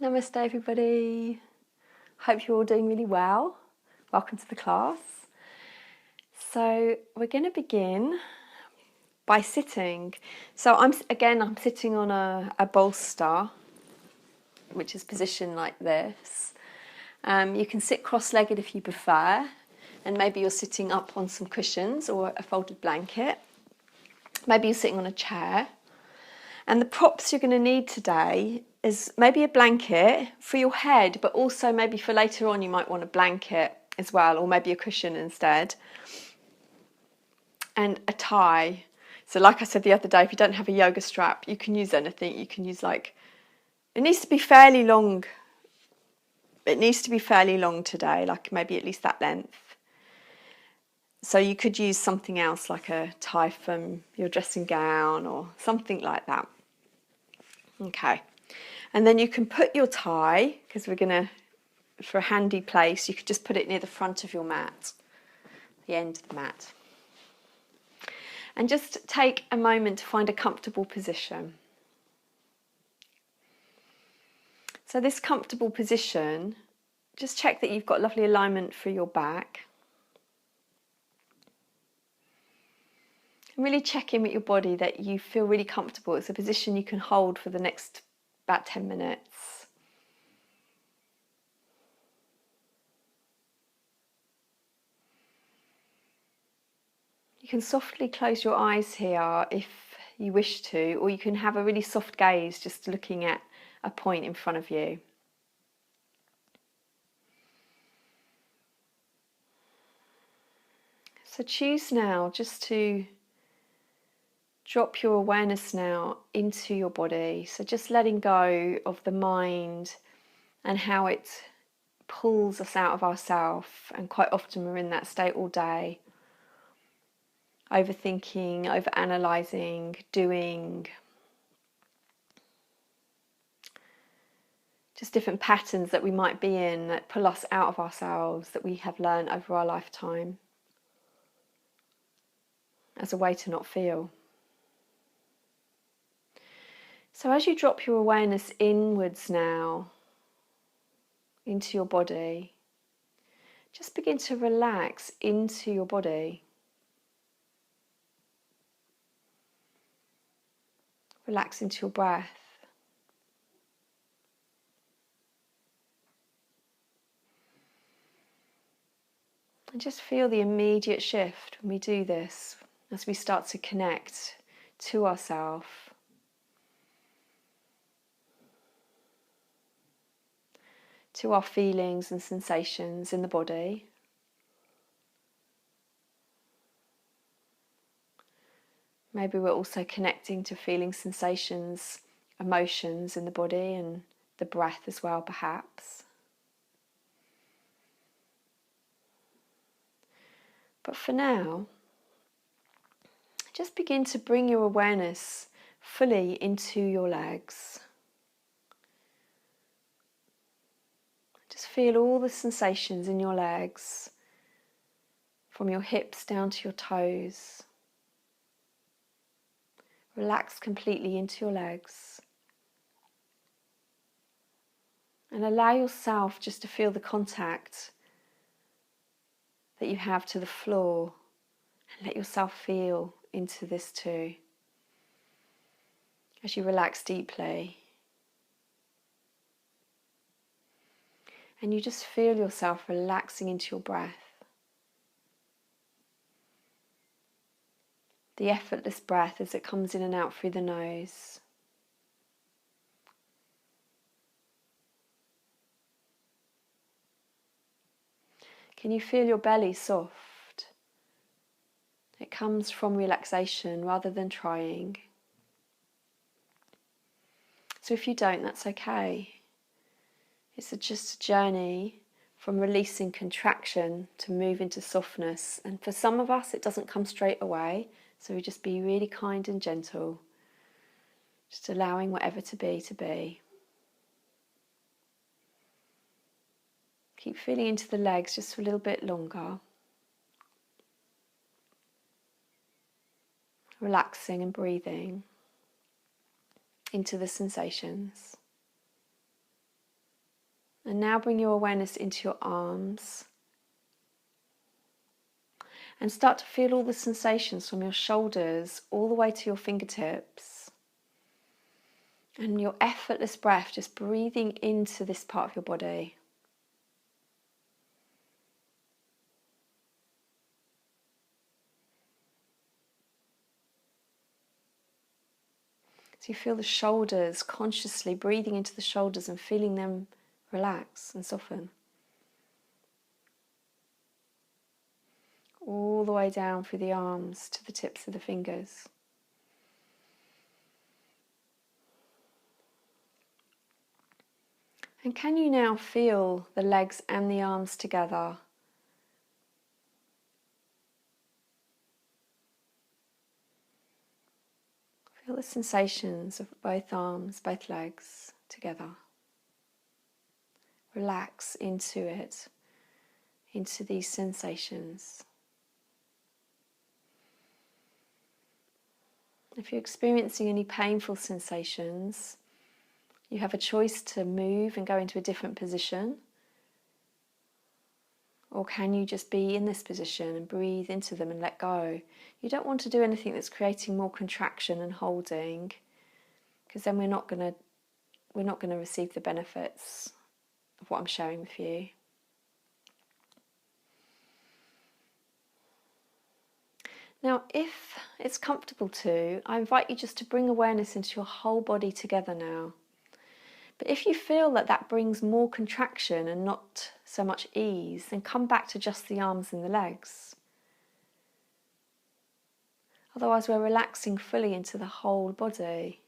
Namaste everybody. Hope you're all doing really well. Welcome to the class. So we're going to begin by sitting. So I'm sitting on a bolster, which is positioned like this. You can sit cross-legged if you prefer, and maybe you're sitting up on some cushions or a folded blanket. Maybe you're sitting on a chair. And the props you're going to need today is maybe a blanket for your head, but also maybe for later on you might want a blanket as well, or maybe a cushion instead. And a tie. So like I said the other day, if you don't have a yoga strap, you can use anything. You can use it needs to be fairly long. It needs to be fairly long today, like maybe at least that length. So you could use something else like a tie from your dressing gown or something like that. Okay, and then you can put your tie, because we're going to, for a handy place, you could just put it near the front of your mat, the end of the mat. And just take a moment to find a comfortable position. So this comfortable position, just check that you've got lovely alignment for your back. And really check in with your body that you feel really comfortable. It's a position you can hold for the next about 10 minutes. You can softly close your eyes here if you wish to, or you can have a really soft gaze just looking at a point in front of you. So choose now just to drop your awareness now into your body. So just letting go of the mind and how it pulls us out of ourself. And quite often we're in that state all day. Overthinking, overanalyzing, doing. Just different patterns that we might be in that pull us out of ourselves, that we have learned over our lifetime as a way to not feel. So as you drop your awareness inwards now into your body, just begin to relax into your body. Relax into your breath. And just feel the immediate shift when we do this, as we start to connect to ourselves. To our feelings and sensations in the body. Maybe we're also connecting to feelings, sensations, emotions in the body and the breath as well, perhaps. But for now, just begin to bring your awareness fully into your legs. Just feel all the sensations in your legs, from your hips down to your toes. Relax completely into your legs. And allow yourself just to feel the contact that you have to the floor. And let yourself feel into this too. As you relax deeply. And you just feel yourself relaxing into your breath. The effortless breath as it comes in and out through the nose. Can you feel your belly soft? It comes from relaxation rather than trying. So if you don't, that's okay. It's just a journey from releasing contraction to move into softness. And for some of us, it doesn't come straight away. So we just be really kind and gentle. Just allowing whatever to be, to be. Keep feeling into the legs just for a little bit longer. Relaxing and breathing into the sensations. And now bring your awareness into your arms and start to feel all the sensations from your shoulders all the way to your fingertips. And your effortless breath, just breathing into this part of your body. So you feel the shoulders, consciously breathing into the shoulders and feeling them relax and soften. All the way down through the arms to the tips of the fingers. And can you now feel the legs and the arms together? Feel the sensations of both arms, both legs together. Relax into it, into these sensations. If you're experiencing any painful sensations, you have a choice to move and go into a different position. Or can you just be in this position and breathe into them and let go? You don't want to do anything that's creating more contraction and holding, because then we're not going to receive the benefits of what I'm sharing with you. Now, if it's comfortable to, I invite you just to bring awareness into your whole body together now. But if you feel that that brings more contraction and not so much ease, then come back to just the arms and the legs. Otherwise, we're relaxing fully into the whole body.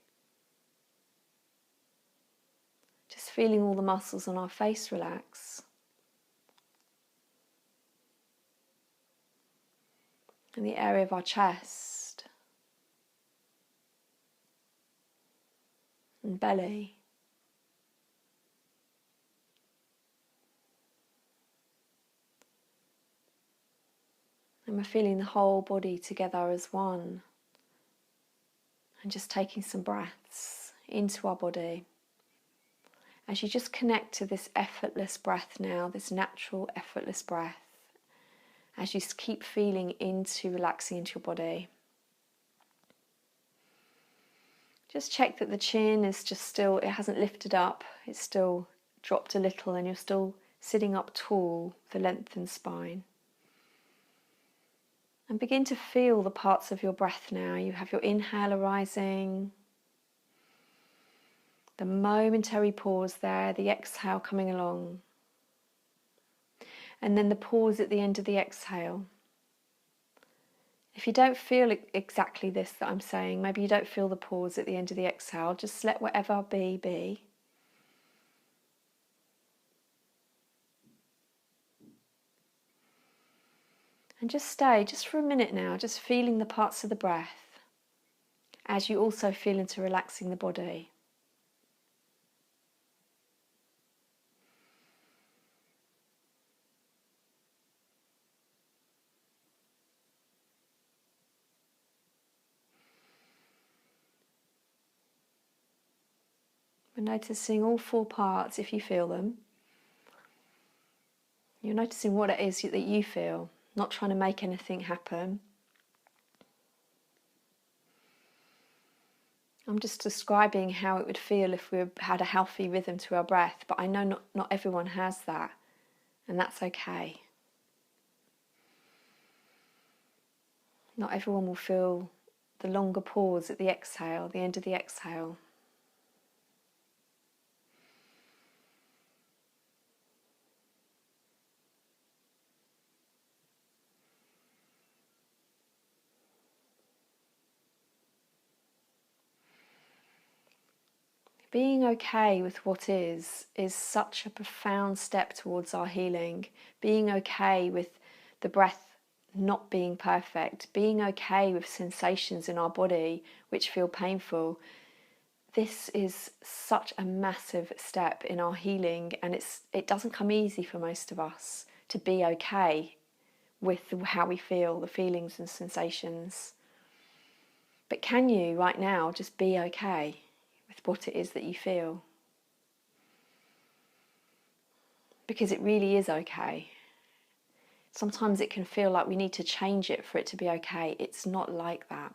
Just feeling all the muscles on our face relax. And the area of our chest and belly. And we're feeling the whole body together as one. And just taking some breaths into our body. As you just connect to this effortless breath now, this natural effortless breath. As you keep feeling into relaxing into your body. Just check that the chin is just still, it hasn't lifted up, it's still dropped a little and you're still sitting up tall, the lengthened spine. And begin to feel the parts of your breath now. You have your inhale arising, the momentary pause there, the exhale coming along. And then the pause at the end of the exhale. If you don't feel exactly this that I'm saying, maybe you don't feel the pause at the end of the exhale, just let whatever be, be. And just stay, just for a minute now, just feeling the parts of the breath as you also feel into relaxing the body. We're noticing all four parts if you feel them. You're noticing what it is that you feel, not trying to make anything happen. I'm just describing how it would feel if we had a healthy rhythm to our breath, but I know not everyone has that, and that's okay. Not everyone will feel the longer pause at the exhale, the end of the exhale. Being okay with what is such a profound step towards our healing. Being okay with the breath not being perfect. Being okay with sensations in our body which feel painful. This is such a massive step in our healing, and it doesn't come easy for most of us to be okay with how we feel, the feelings and sensations. But can you right now just be okay with what it is that you feel? because it really is okay. Sometimes it can feel like we need to change it for it to be okay. It's not like that.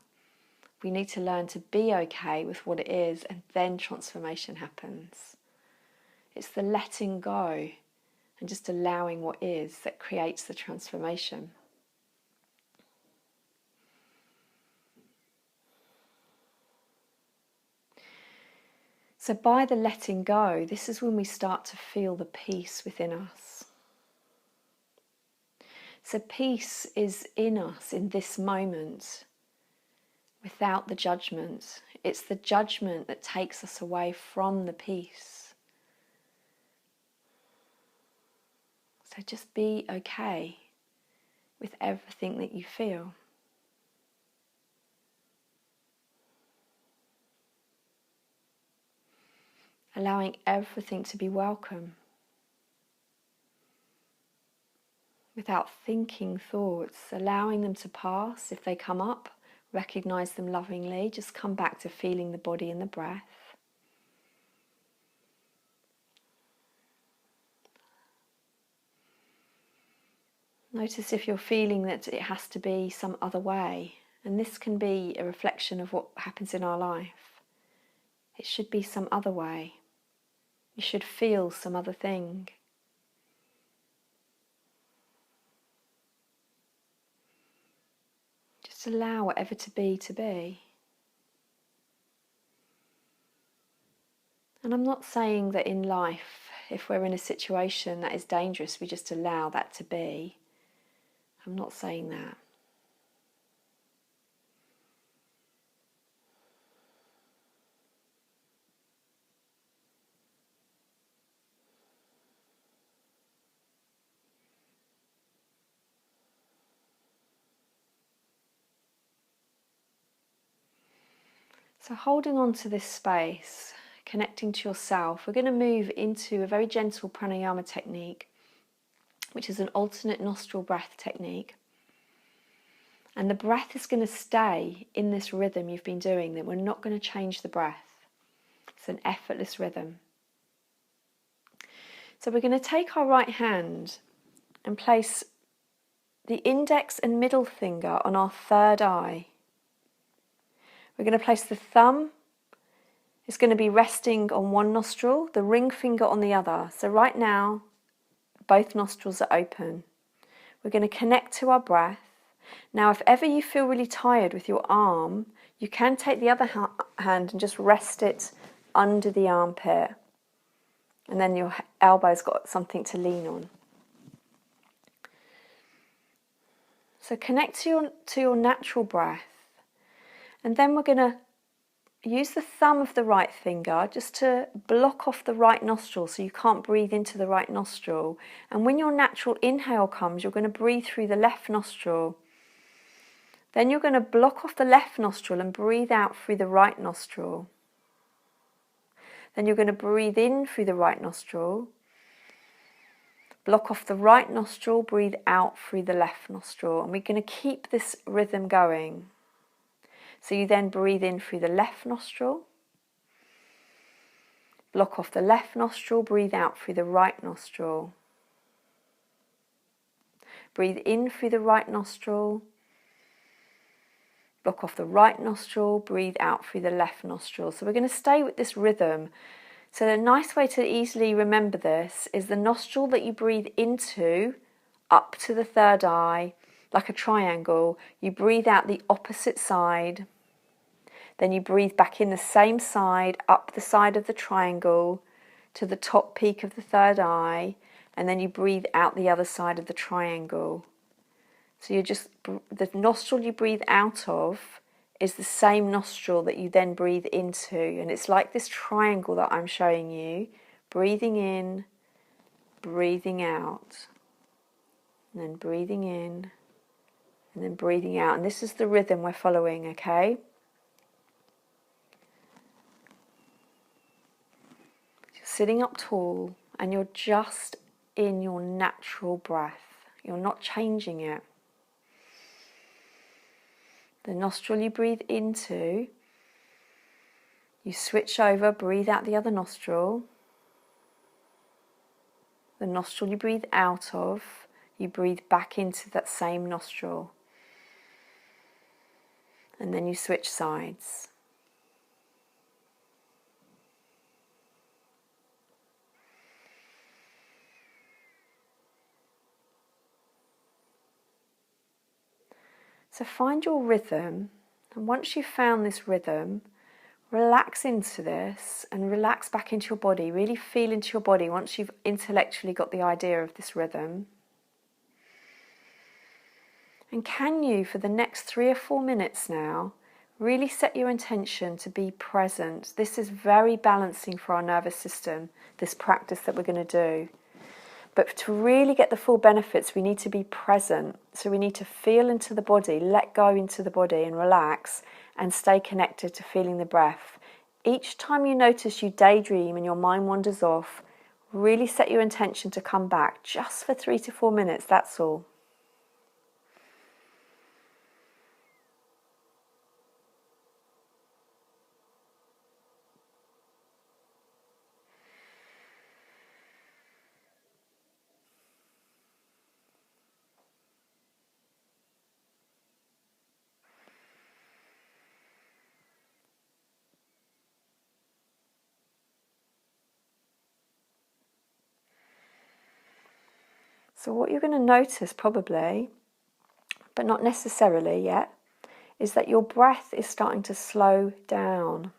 We need to learn to be okay with what it is, and then transformation happens. It's the letting go and just allowing what is that creates the transformation. So by the letting go, this is when we start to feel the peace within us. So peace is in us in this moment without the judgment. It's the judgment that takes us away from the peace. So just be okay with everything that you feel. Allowing everything to be welcome. Without thinking thoughts, allowing them to pass. If they come up, recognize them lovingly. Just come back to feeling the body and the breath. Notice if you're feeling that it has to be some other way. And this can be a reflection of what happens in our life. It should be some other way. You should feel some other thing. Just allow whatever to be to be. And I'm not saying that in life, if we're in a situation that is dangerous, we just allow that to be. I'm not saying that. So holding on to this space, connecting to yourself, we're going to move into a very gentle pranayama technique, which is an alternate nostril breath technique. And the breath is going to stay in this rhythm you've been doing, that we're not going to change the breath. It's an effortless rhythm. So we're going to take our right hand and place the index and middle finger on our third eye. We're going to place the thumb, it's going to be resting on one nostril, the ring finger on the other. So right now, both nostrils are open. We're going to connect to our breath. Now, if ever you feel really tired with your arm, you can take the other hand and just rest it under the armpit. And then your elbow's got something to lean on. So connect to your natural breath. And then we're going to use the thumb of the right finger just to block off the right nostril so you can't breathe into the right nostril. And when your natural inhale comes, you're going to breathe through the left nostril. Then you're going to block off the left nostril and breathe out through the right nostril. Then you're going to breathe in through the right nostril. Block off the right nostril, breathe out through the left nostril. And we're going to keep this rhythm going. So you then breathe in through the left nostril, block off the left nostril, breathe out through the right nostril. Breathe in through the right nostril, block off the right nostril, breathe out through the left nostril. So we're going to stay with this rhythm. So a nice way to easily remember this is the nostril that you breathe into, up to the third eye, like a triangle. You breathe out the opposite side. Then you breathe back in the same side, up the side of the triangle to the top peak of the third eye, and then you breathe out the other side of the triangle. So you're just, the nostril you breathe out of is the same nostril that you then breathe into. And it's like this triangle that I'm showing you, breathing in, breathing out, and then breathing in, and then breathing out. And this is the rhythm we're following, okay? Sitting up tall and you're just in your natural breath. You're not changing it. The nostril you breathe into, you switch over, breathe out the other nostril. The nostril you breathe out of, you breathe back into that same nostril. And then you switch sides. So find your rhythm, and once you've found this rhythm, relax into this and relax back into your body. Really feel into your body once you've intellectually got the idea of this rhythm. And can you, for the next 3 or 4 minutes now, really set your intention to be present? This is very balancing for our nervous system, this practice that we're going to do. But to really get the full benefits, we need to be present. So we need to feel into the body, let go into the body and relax and stay connected to feeling the breath. Each time you notice you daydream and your mind wanders off, really set your intention to come back just for 3 to 4 minutes, that's all. So what you're going to notice probably, but not necessarily yet, is that your breath is starting to slow down.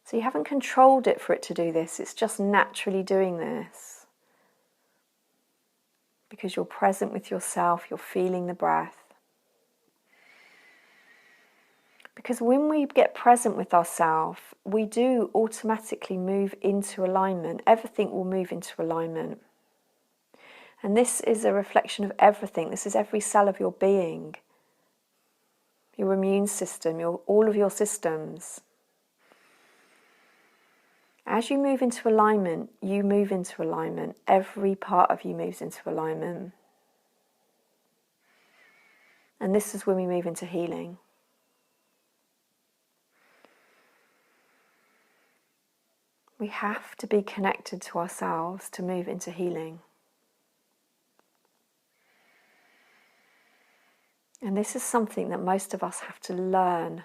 So you haven't controlled it for it to do this, it's just naturally doing this. Because you're present with yourself, you're feeling the breath. Because when we get present with ourselves, we do automatically move into alignment. Everything will move into alignment. And this is a reflection of everything. This is every cell of your being. Your immune system, all of your systems. As you move into alignment, you move into alignment. Every part of you moves into alignment. And this is when we move into healing. We have to be connected to ourselves to move into healing. And this is something that most of us have to learn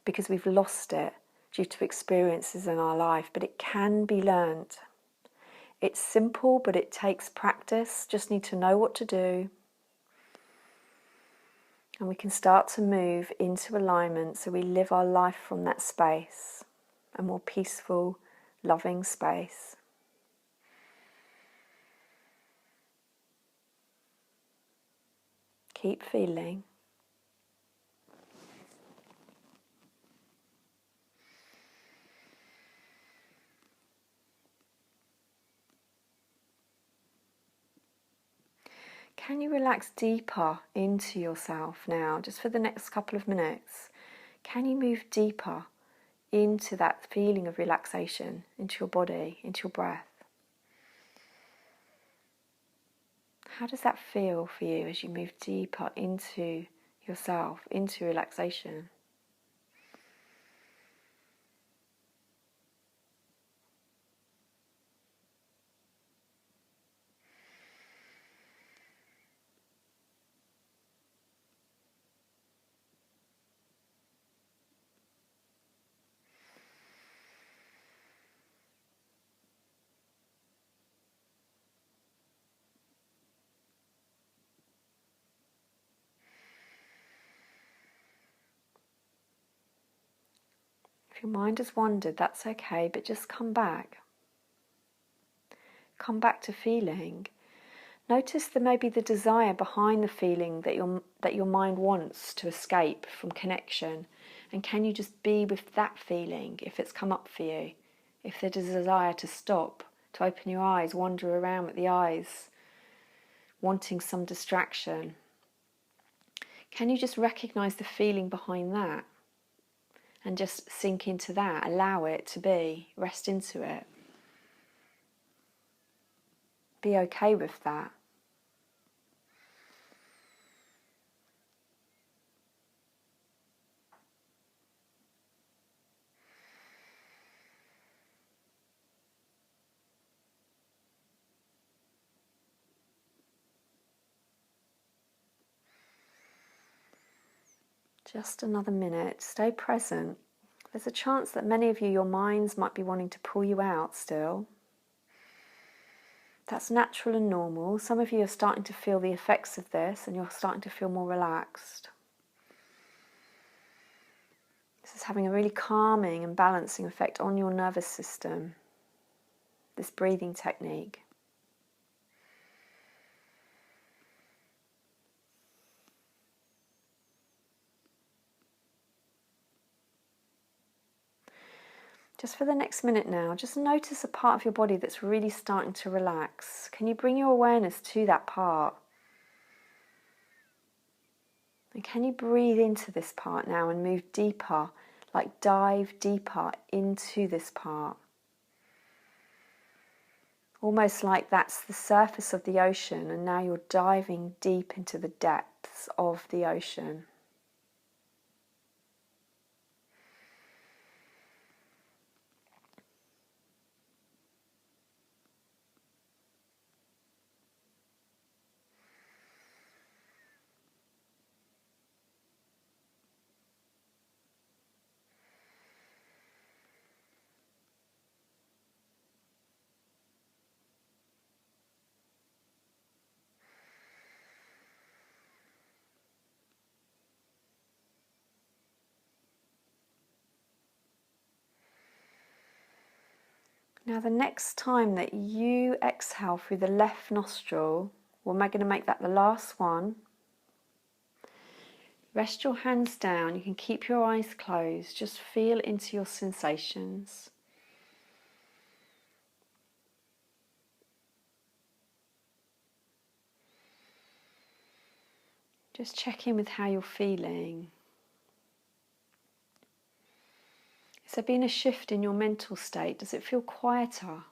because we've lost it due to experiences in our life, but it can be learned. It's simple, but it takes practice. Just need to know what to do. And we can start to move into alignment so we live our life from that space, a more peaceful, loving space. Keep feeling. Can you relax deeper into yourself now, just for the next couple of minutes? Can you move deeper into that feeling of relaxation, into your body, into your breath? How does that feel for you as you move deeper into yourself, into relaxation? If your mind has wandered, that's okay, but just come back. Come back to feeling. Notice there may be the desire behind the feeling that your mind wants to escape from connection. And can you just be with that feeling if it's come up for you? If there's a desire to stop, to open your eyes, wander around with the eyes, wanting some distraction. Can you just recognize the feeling behind that? And just sink into that, allow it to be, rest into it. Be okay with that. Just another minute. Stay present. There's a chance that many of you, your minds might be wanting to pull you out still. That's natural and normal. Some of you are starting to feel the effects of this and you're starting to feel more relaxed. This is having a really calming and balancing effect on your nervous system, this breathing technique. Just for the next minute now, just notice a part of your body that's really starting to relax. Can you bring your awareness to that part? And can you breathe into this part now and move deeper, like dive deeper into this part? Almost like that's the surface of the ocean and now you're diving deep into the depths of the ocean. Now the next time that you exhale through the left nostril, we're going to make that the last one. Rest your hands down, you can keep your eyes closed, just feel into your sensations. Just check in with how you're feeling. Has there been a shift in your mental state? Does it feel quieter?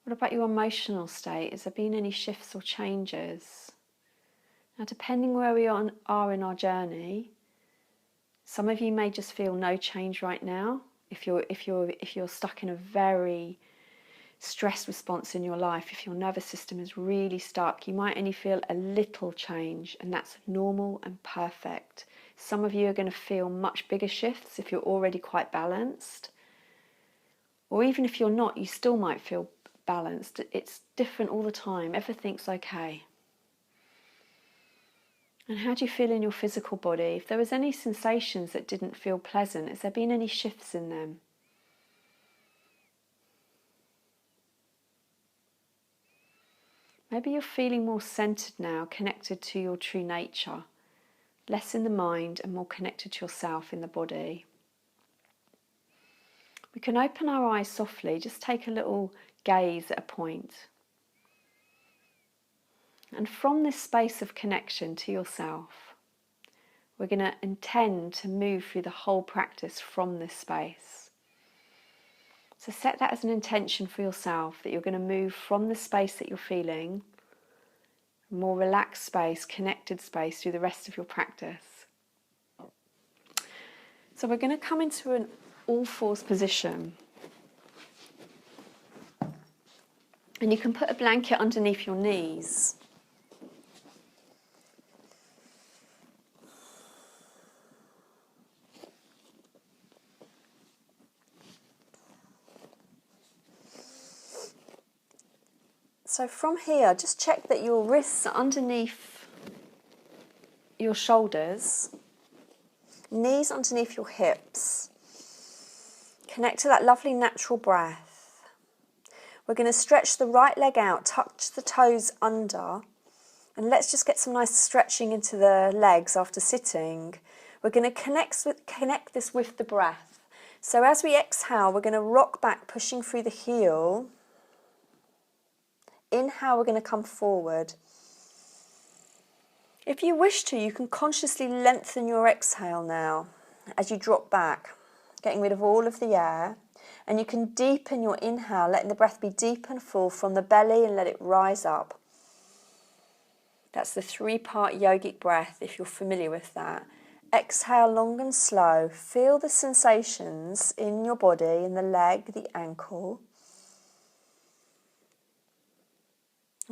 What about your emotional state? Has there been any shifts or changes? Now, depending where we are in our journey, some of you may just feel no change right now. If you're stuck in a very stress response in your life, if your nervous system is really stuck, you might only feel a little change, and that's normal and perfect. Some of you are going to feel much bigger shifts if you're already quite balanced, or even if you're not, you still might feel balanced. It's different all the time. Everything's okay. And how do you feel in your physical body? If there was any sensations that didn't feel pleasant, has there been any shifts in them? Maybe you're feeling more centered now, connected to your true nature, less in the mind and more connected to yourself in the body. We can open our eyes softly, just take a little gaze at a point. And from this space of connection to yourself, we're going to intend to move through the whole practice from this space. So set that as an intention for yourself, that you're going to move from the space that you're feeling, more relaxed space, connected space through the rest of your practice. So we're going to come into an all fours position. And you can put a blanket underneath your knees. So from here, just check that your wrists are underneath your shoulders, knees underneath your hips. Connect to that lovely natural breath. We're going to stretch the right leg out, touch the toes under, and let's just get some nice stretching into the legs after sitting. We're going to connect this with the breath. So as we exhale, we're going to rock back, pushing through the heel. Inhale, we're going to come forward. If you wish to, you can consciously lengthen your exhale now as you drop back, getting rid of all of the air. And you can deepen your inhale, letting the breath be deep and full from the belly and let it rise up. That's the 3-part yogic breath, if you're familiar with that. Exhale long and slow. Feel the sensations in your body, in the leg, the ankle.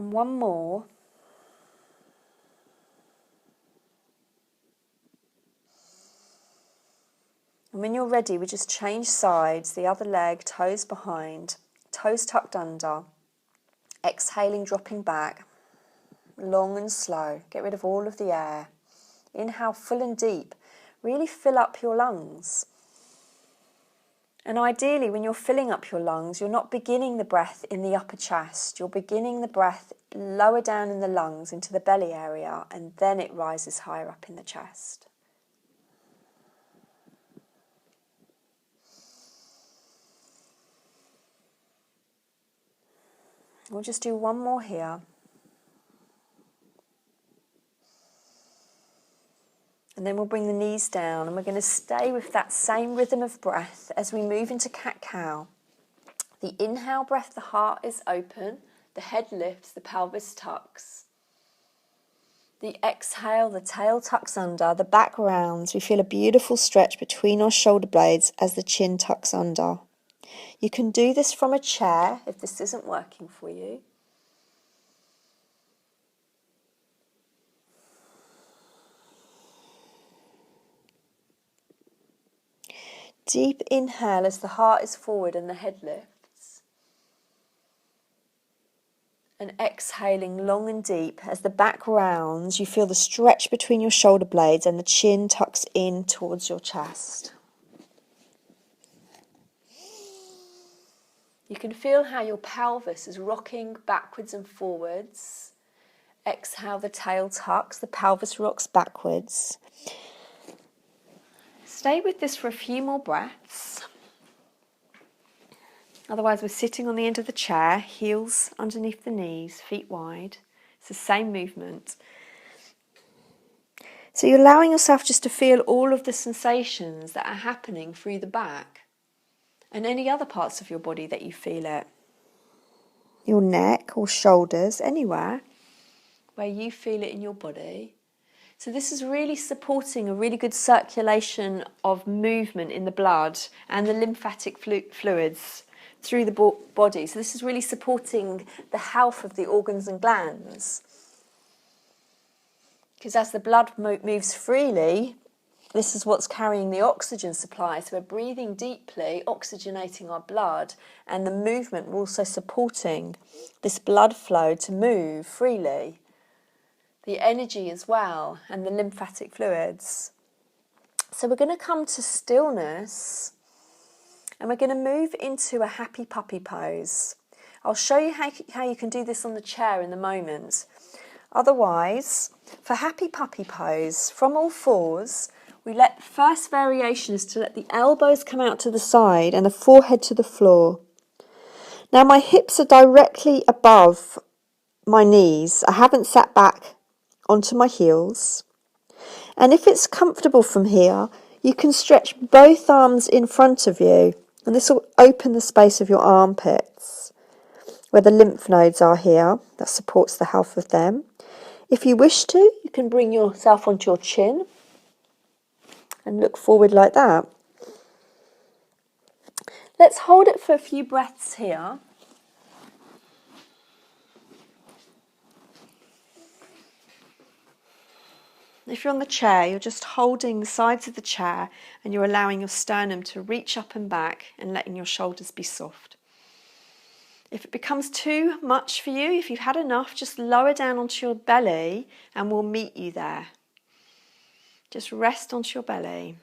And one more. And when you're ready, we just change sides, the other leg, toes behind, toes tucked under, exhaling, dropping back, long and slow. Get rid of all of the air. Inhale full and deep. Really fill up your lungs. And ideally, when you're filling up your lungs, you're not beginning the breath in the upper chest. You're beginning the breath lower down in the lungs into the belly area, and then it rises higher up in the chest. We'll just do one more here. And then we'll bring the knees down, and we're going to stay with that same rhythm of breath as we move into cat-cow. The inhale breath, the heart is open, the head lifts, the pelvis tucks. The exhale, the tail tucks under, the back rounds. We feel a beautiful stretch between our shoulder blades as the chin tucks under. You can do this from a chair if this isn't working for you. Deep inhale as the heart is forward and the head lifts. And exhaling long and deep as the back rounds, you feel the stretch between your shoulder blades and the chin tucks in towards your chest. You can feel how your pelvis is rocking backwards and forwards. Exhale, the tail tucks, the pelvis rocks backwards. Stay with this for a few more breaths. Otherwise, we're sitting on the end of the chair, heels underneath the knees, feet wide. It's the same movement. So you're allowing yourself just to feel all of the sensations that are happening through the back and any other parts of your body that you feel it. Your neck or shoulders, anywhere where you feel it in your body. So this is really supporting a really good circulation of movement in the blood and the lymphatic fluids through the body. So this is really supporting the health of the organs and glands. Because as the blood moves freely, this is what's carrying the oxygen supply. So we're breathing deeply, oxygenating our blood, and the movement we're also supporting this blood flow to move freely. The energy as well, and the lymphatic fluids. So we're going to come to stillness, and we're going to move into a happy puppy pose. I'll show you how you can do this on the chair in a moment. Otherwise, for happy puppy pose, from all fours, first variation is to let the elbows come out to the side and the forehead to the floor. Now my hips are directly above my knees. I haven't sat back onto my heels. And if it's comfortable from here, you can stretch both arms in front of you, and this will open the space of your armpits where the lymph nodes are here. That supports the health of them. If you wish to, you can bring yourself onto your chin and look forward like that. Let's hold it for a few breaths here. If you're on the chair, you're just holding the sides of the chair and you're allowing your sternum to reach up and back and letting your shoulders be soft. If it becomes too much for you, if you've had enough, just lower down onto your belly and we'll meet you there. Just rest onto your belly.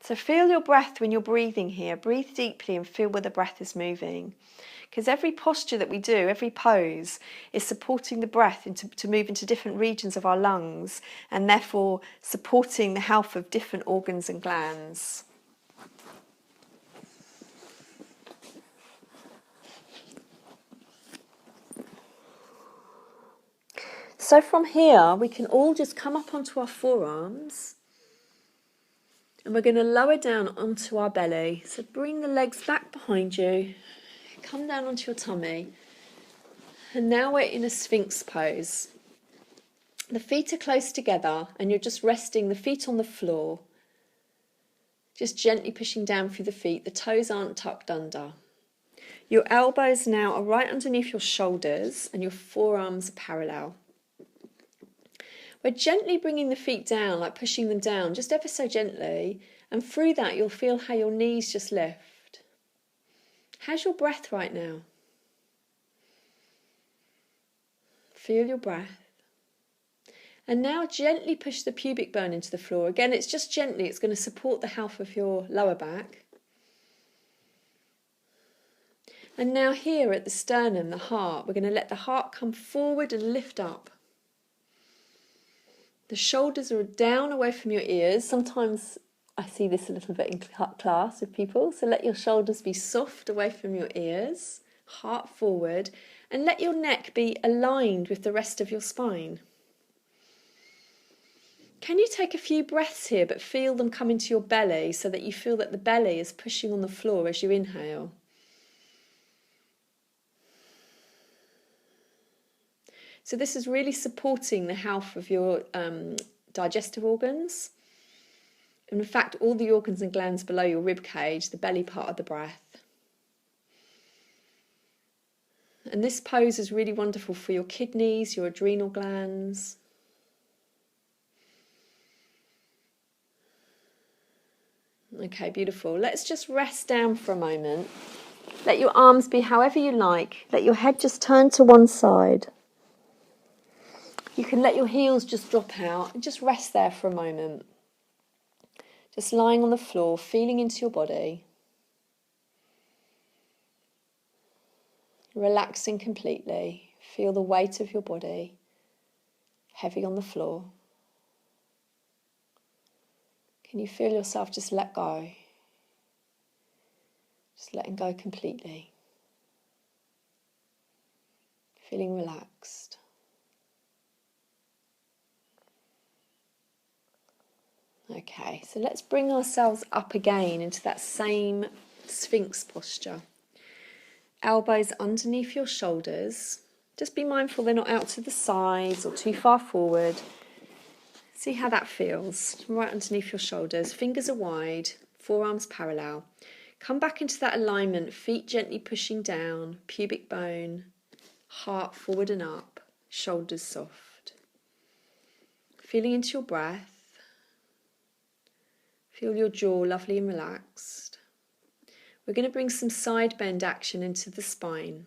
So feel your breath when you're breathing here. Breathe deeply and feel where the breath is moving. Because every posture that we do, every pose, is supporting the breath to move into different regions of our lungs and therefore supporting the health of different organs and glands. So from here, we can all just come up onto our forearms and we're going to lower down onto our belly. So bring the legs back behind you, come down onto your tummy. And now we're in a Sphinx pose. The feet are close together and you're just resting the feet on the floor. Just gently pushing down through the feet. The toes aren't tucked under. Your elbows now are right underneath your shoulders and your forearms are parallel. We're gently bringing the feet down, like pushing them down, just ever so gently. And through that, you'll feel how your knees just lift. How's your breath right now? Feel your breath. And now gently push the pubic bone into the floor. Again, it's just gently. It's going to support the health of your lower back. And now here at the sternum, the heart, we're going to let the heart come forward and lift up. The shoulders are down away from your ears. Sometimes I see this a little bit in class with people. So let your shoulders be soft away from your ears, heart forward, and let your neck be aligned with the rest of your spine. Can you take a few breaths here, but feel them come into your belly so that you feel that the belly is pushing on the floor as you inhale? So this is really supporting the health of your digestive organs. And in fact, all the organs and glands below your rib cage, the belly part of the breath. And this pose is really wonderful for your kidneys, your adrenal glands. Okay, beautiful. Let's just rest down for a moment. Let your arms be however you like. Let your head just turn to one side. You can let your heels just drop out and just rest there for a moment. Just lying on the floor, feeling into your body. Relaxing completely. Feel the weight of your body heavy on the floor. Can you feel yourself just let go? Just letting go completely. Feeling relaxed. Okay, so let's bring ourselves up again into that same Sphinx posture. Elbows underneath your shoulders. Just be mindful they're not out to the sides or too far forward. See how that feels. Right underneath your shoulders. Fingers are wide, forearms parallel. Come back into that alignment, feet gently pushing down, pubic bone, heart forward and up, shoulders soft. Feeling into your breath. Feel your jaw lovely and relaxed. We're going to bring some side bend action into the spine.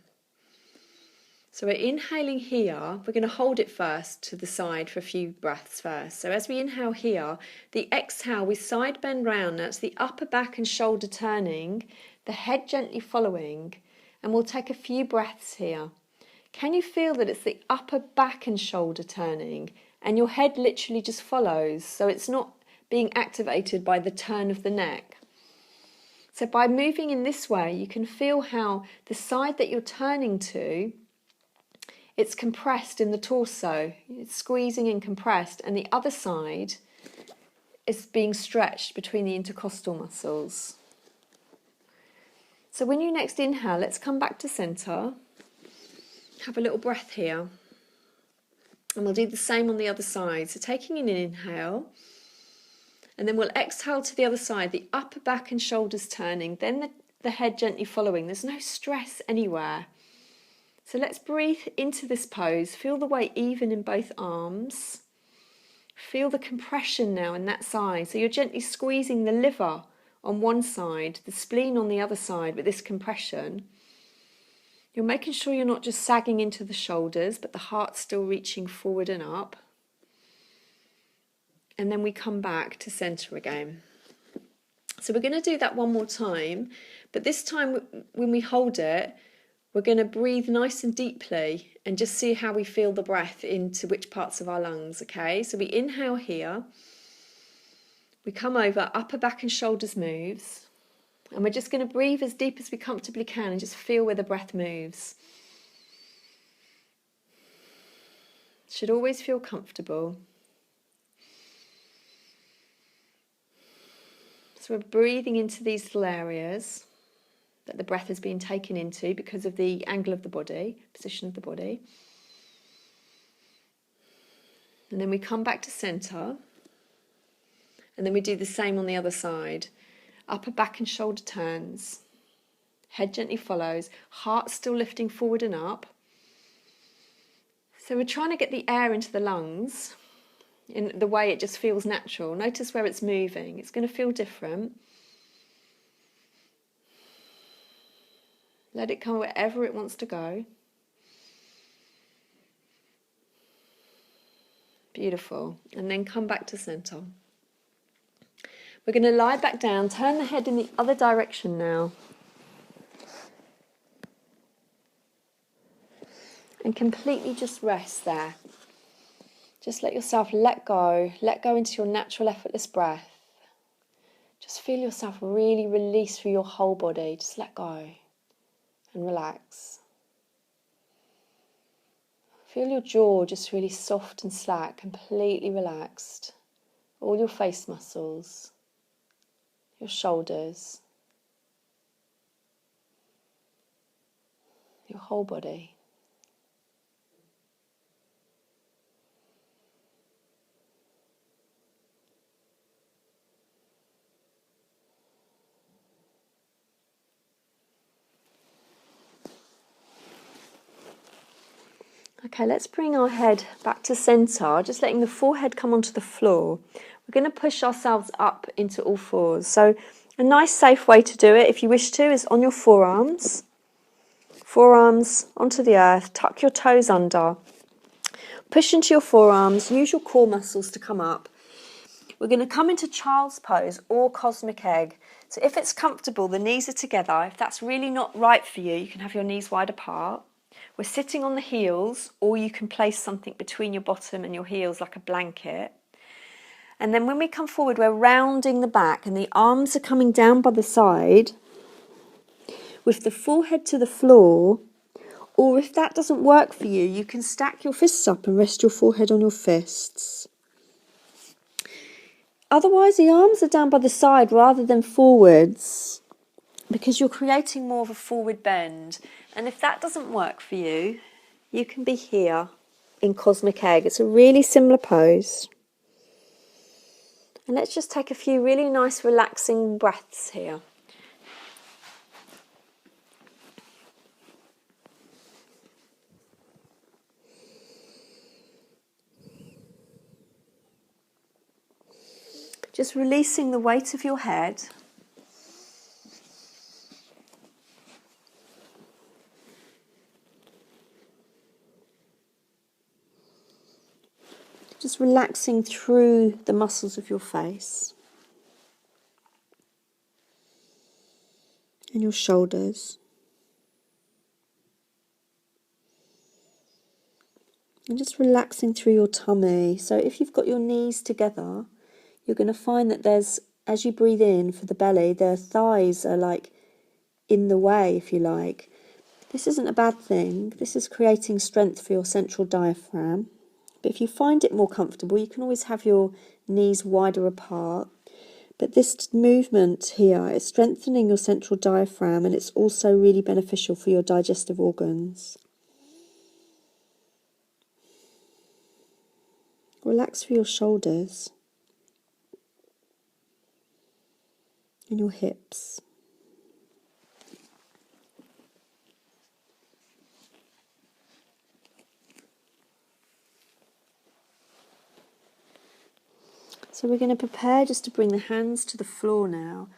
So we're inhaling here. We're going to hold it first to the side for a few breaths first. So as we inhale here, the exhale, we side bend round. That's the upper back and shoulder turning, the head gently following, and we'll take a few breaths here. Can you feel that it's the upper back and shoulder turning, and your head literally just follows, so it's not being activated by the turn of the neck? So by moving in this way, you can feel how the side that you're turning to, it's compressed in the torso, it's squeezing and compressed, and the other side is being stretched between the intercostal muscles. So when you next inhale, let's come back to centre. Have a little breath here. And we'll do the same on the other side. So taking in an inhale, and then we'll exhale to the other side, the upper back and shoulders turning, then the head gently following. There's no stress anywhere. So let's breathe into this pose. Feel the weight even in both arms. Feel the compression now in that side. So you're gently squeezing the liver on one side, the spleen on the other side with this compression. You're making sure you're not just sagging into the shoulders, but the heart's still reaching forward and up. And then we come back to centre again. So we're going to do that one more time, but this time when we hold it, we're going to breathe nice and deeply and just see how we feel the breath into which parts of our lungs, okay? So we inhale here, we come over, upper back and shoulders moves, and we're just going to breathe as deep as we comfortably can and just feel where the breath moves. Should always feel comfortable. So we're breathing into these little areas that the breath has been taken into because of the angle of the body, position of the body. And then we come back to centre. And then we do the same on the other side. Upper back and shoulder turns. Head gently follows, heart still lifting forward and up. So we're trying to get the air into the lungs in the way it just feels natural. Notice where it's moving. It's going to feel different. Let it come wherever it wants to go. Beautiful. And then come back to centre. We're going to lie back down, turn the head in the other direction now. And completely just rest there. Just let yourself let go into your natural effortless breath. Just feel yourself really release through your whole body. Just let go and relax. Feel your jaw just really soft and slack, completely relaxed. All your face muscles, your shoulders, your whole body. Okay, let's bring our head back to centre, just letting the forehead come onto the floor. We're going to push ourselves up into all fours. So a nice safe way to do it, if you wish to, is on your forearms. Forearms onto the earth, tuck your toes under. Push into your forearms, use your core muscles to come up. We're going to come into child's pose or cosmic egg. So if it's comfortable, the knees are together. If that's really not right for you, you can have your knees wide apart. We're sitting on the heels, or you can place something between your bottom and your heels like a blanket. And then when we come forward, we're rounding the back and the arms are coming down by the side with the forehead to the floor. Or if that doesn't work for you, you can stack your fists up and rest your forehead on your fists. Otherwise, the arms are down by the side rather than forwards, because you're creating more of a forward bend. And if that doesn't work for you, you can be here in cosmic egg. It's a really similar pose. And let's just take a few really nice relaxing breaths here. Just releasing the weight of your head. Just relaxing through the muscles of your face and your shoulders. And just relaxing through your tummy. So if you've got your knees together, you're going to find that as you breathe in for the belly, the thighs are like in the way, if you like. This isn't a bad thing. This is creating strength for your central diaphragm. But if you find it more comfortable, you can always have your knees wider apart. But this movement here is strengthening your central diaphragm, and it's also really beneficial for your digestive organs. Relax through your shoulders and your hips. So we're going to prepare just to bring the hands to the floor now.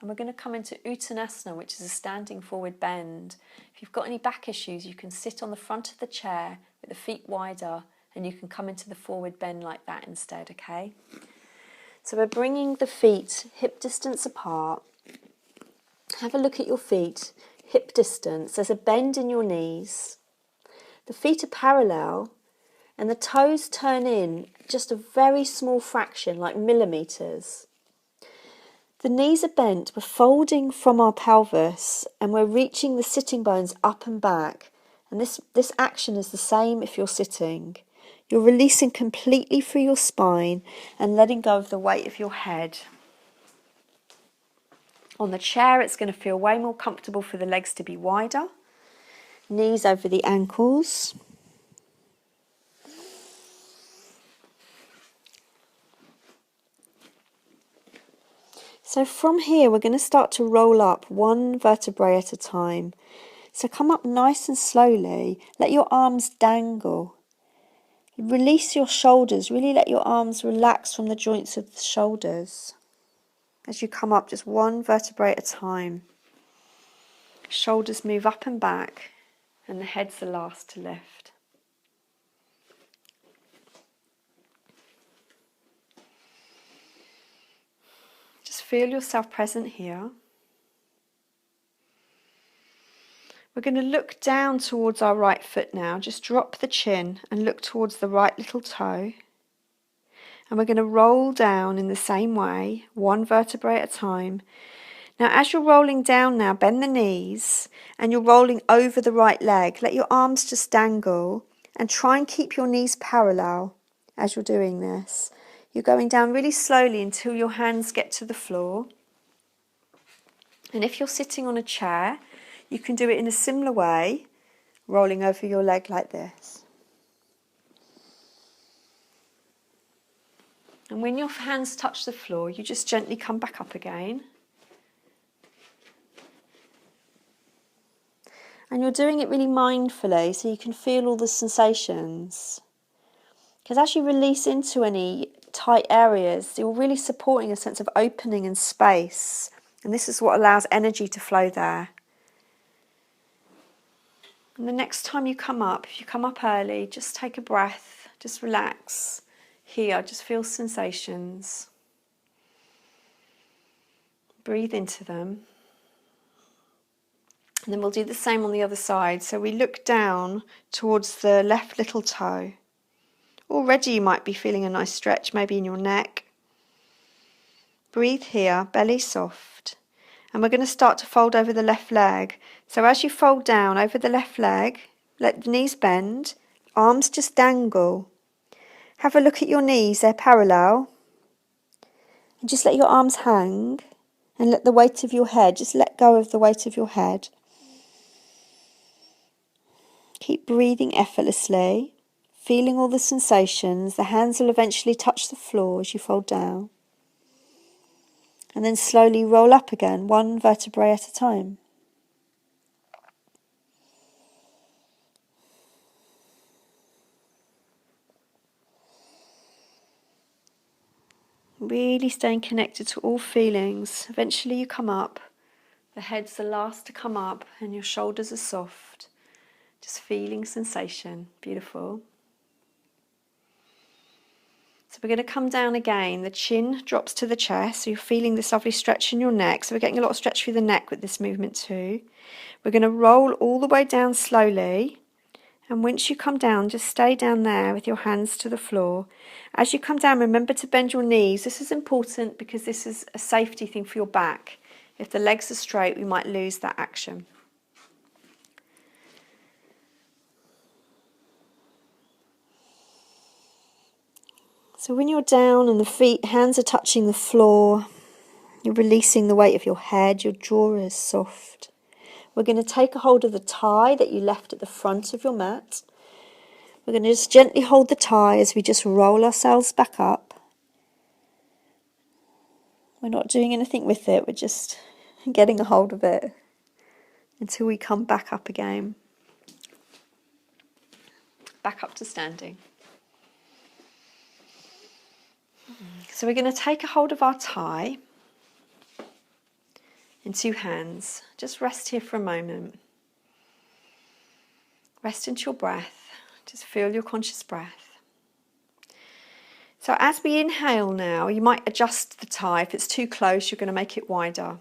And we're going to come into Uttanasana, which is a standing forward bend. If you've got any back issues, you can sit on the front of the chair with the feet wider, and you can come into the forward bend like that instead, okay? So we're bringing the feet hip distance apart. Have a look at your feet, hip distance. There's a bend in your knees. The feet are parallel, and the toes turn in just a very small fraction, like millimetres. The knees are bent, we're folding from our pelvis, and we're reaching the sitting bones up and back. And this action is the same if you're sitting. You're releasing completely through your spine and letting go of the weight of your head. On the chair, it's going to feel way more comfortable for the legs to be wider. Knees over the ankles. So from here, we're going to start to roll up one vertebrae at a time. So come up nice and slowly. Let your arms dangle. Release your shoulders. Really let your arms relax from the joints of the shoulders. As you come up, just one vertebrae at a time. Shoulders move up and back, and the head's the last to lift. Just feel yourself present here. We're going to look down towards our right foot now. Just drop the chin and look towards the right little toe. And we're going to roll down in the same way, one vertebrae at a time. Now, as you're rolling down now, bend the knees and you're rolling over the right leg. Let your arms just dangle and try and keep your knees parallel as you're doing this. You're going down really slowly until your hands get to the floor. And if you're sitting on a chair, you can do it in a similar way, rolling over your leg like this. And when your hands touch the floor, you just gently come back up again. And you're doing it really mindfully so you can feel all the sensations. Because as you release into any tight areas, you're really supporting a sense of opening and space. And this is what allows energy to flow there. And the next time you come up, if you come up early, just take a breath, just relax. Here, just feel sensations. Breathe into them. And then we'll do the same on the other side. So we look down towards the left little toe. Already you might be feeling a nice stretch, maybe in your neck. Breathe here, belly soft. And we're going to start to fold over the left leg. So as you fold down over the left leg, let the knees bend, arms just dangle. Have a look at your knees, they're parallel. And just let your arms hang and let the weight of your head, just let go of the weight of your head. Keep breathing effortlessly, feeling all the sensations. The hands will eventually touch the floor as you fold down. And then slowly roll up again, one vertebrae at a time. Really staying connected to all feelings. Eventually you come up, the head's the last to come up and your shoulders are soft. Just feeling sensation. Beautiful. So we're going to come down again. The chin drops to the chest, so you're feeling this lovely stretch in your neck. So we're getting a lot of stretch through the neck with this movement too. We're going to roll all the way down slowly. And once you come down, just stay down there with your hands to the floor. As you come down, remember to bend your knees. This is important because this is a safety thing for your back. If the legs are straight, we might lose that action. So when you're down and the hands are touching the floor, you're releasing the weight of your head, your jaw is soft. We're going to take a hold of the tie that you left at the front of your mat. We're going to just gently hold the tie as we just roll ourselves back up. We're not doing anything with it, we're just getting a hold of it until we come back up again. Back up to standing. So we're going to take a hold of our tie in two hands. Just rest here for a moment. Rest into your breath. Just feel your conscious breath. So as we inhale now, you might adjust the tie. If it's too close, you're going to make it wider.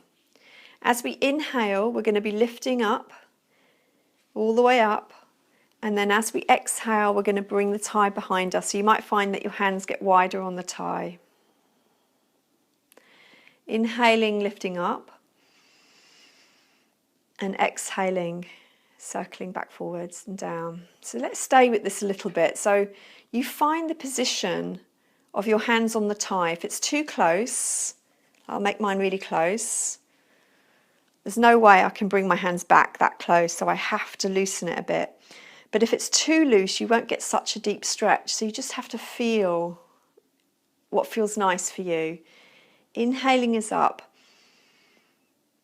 As we inhale, we're going to be lifting up, all the way up. And then as we exhale, we're going to bring the tie behind us. So you might find that your hands get wider on the tie. Inhaling, lifting up. And exhaling, circling back forwards and down. So let's stay with this a little bit. So you find the position of your hands on the tie. If it's too close, I'll make mine really close. There's no way I can bring my hands back that close, so I have to loosen it a bit. But if it's too loose, you won't get such a deep stretch. So you just have to feel what feels nice for you. Inhaling is up.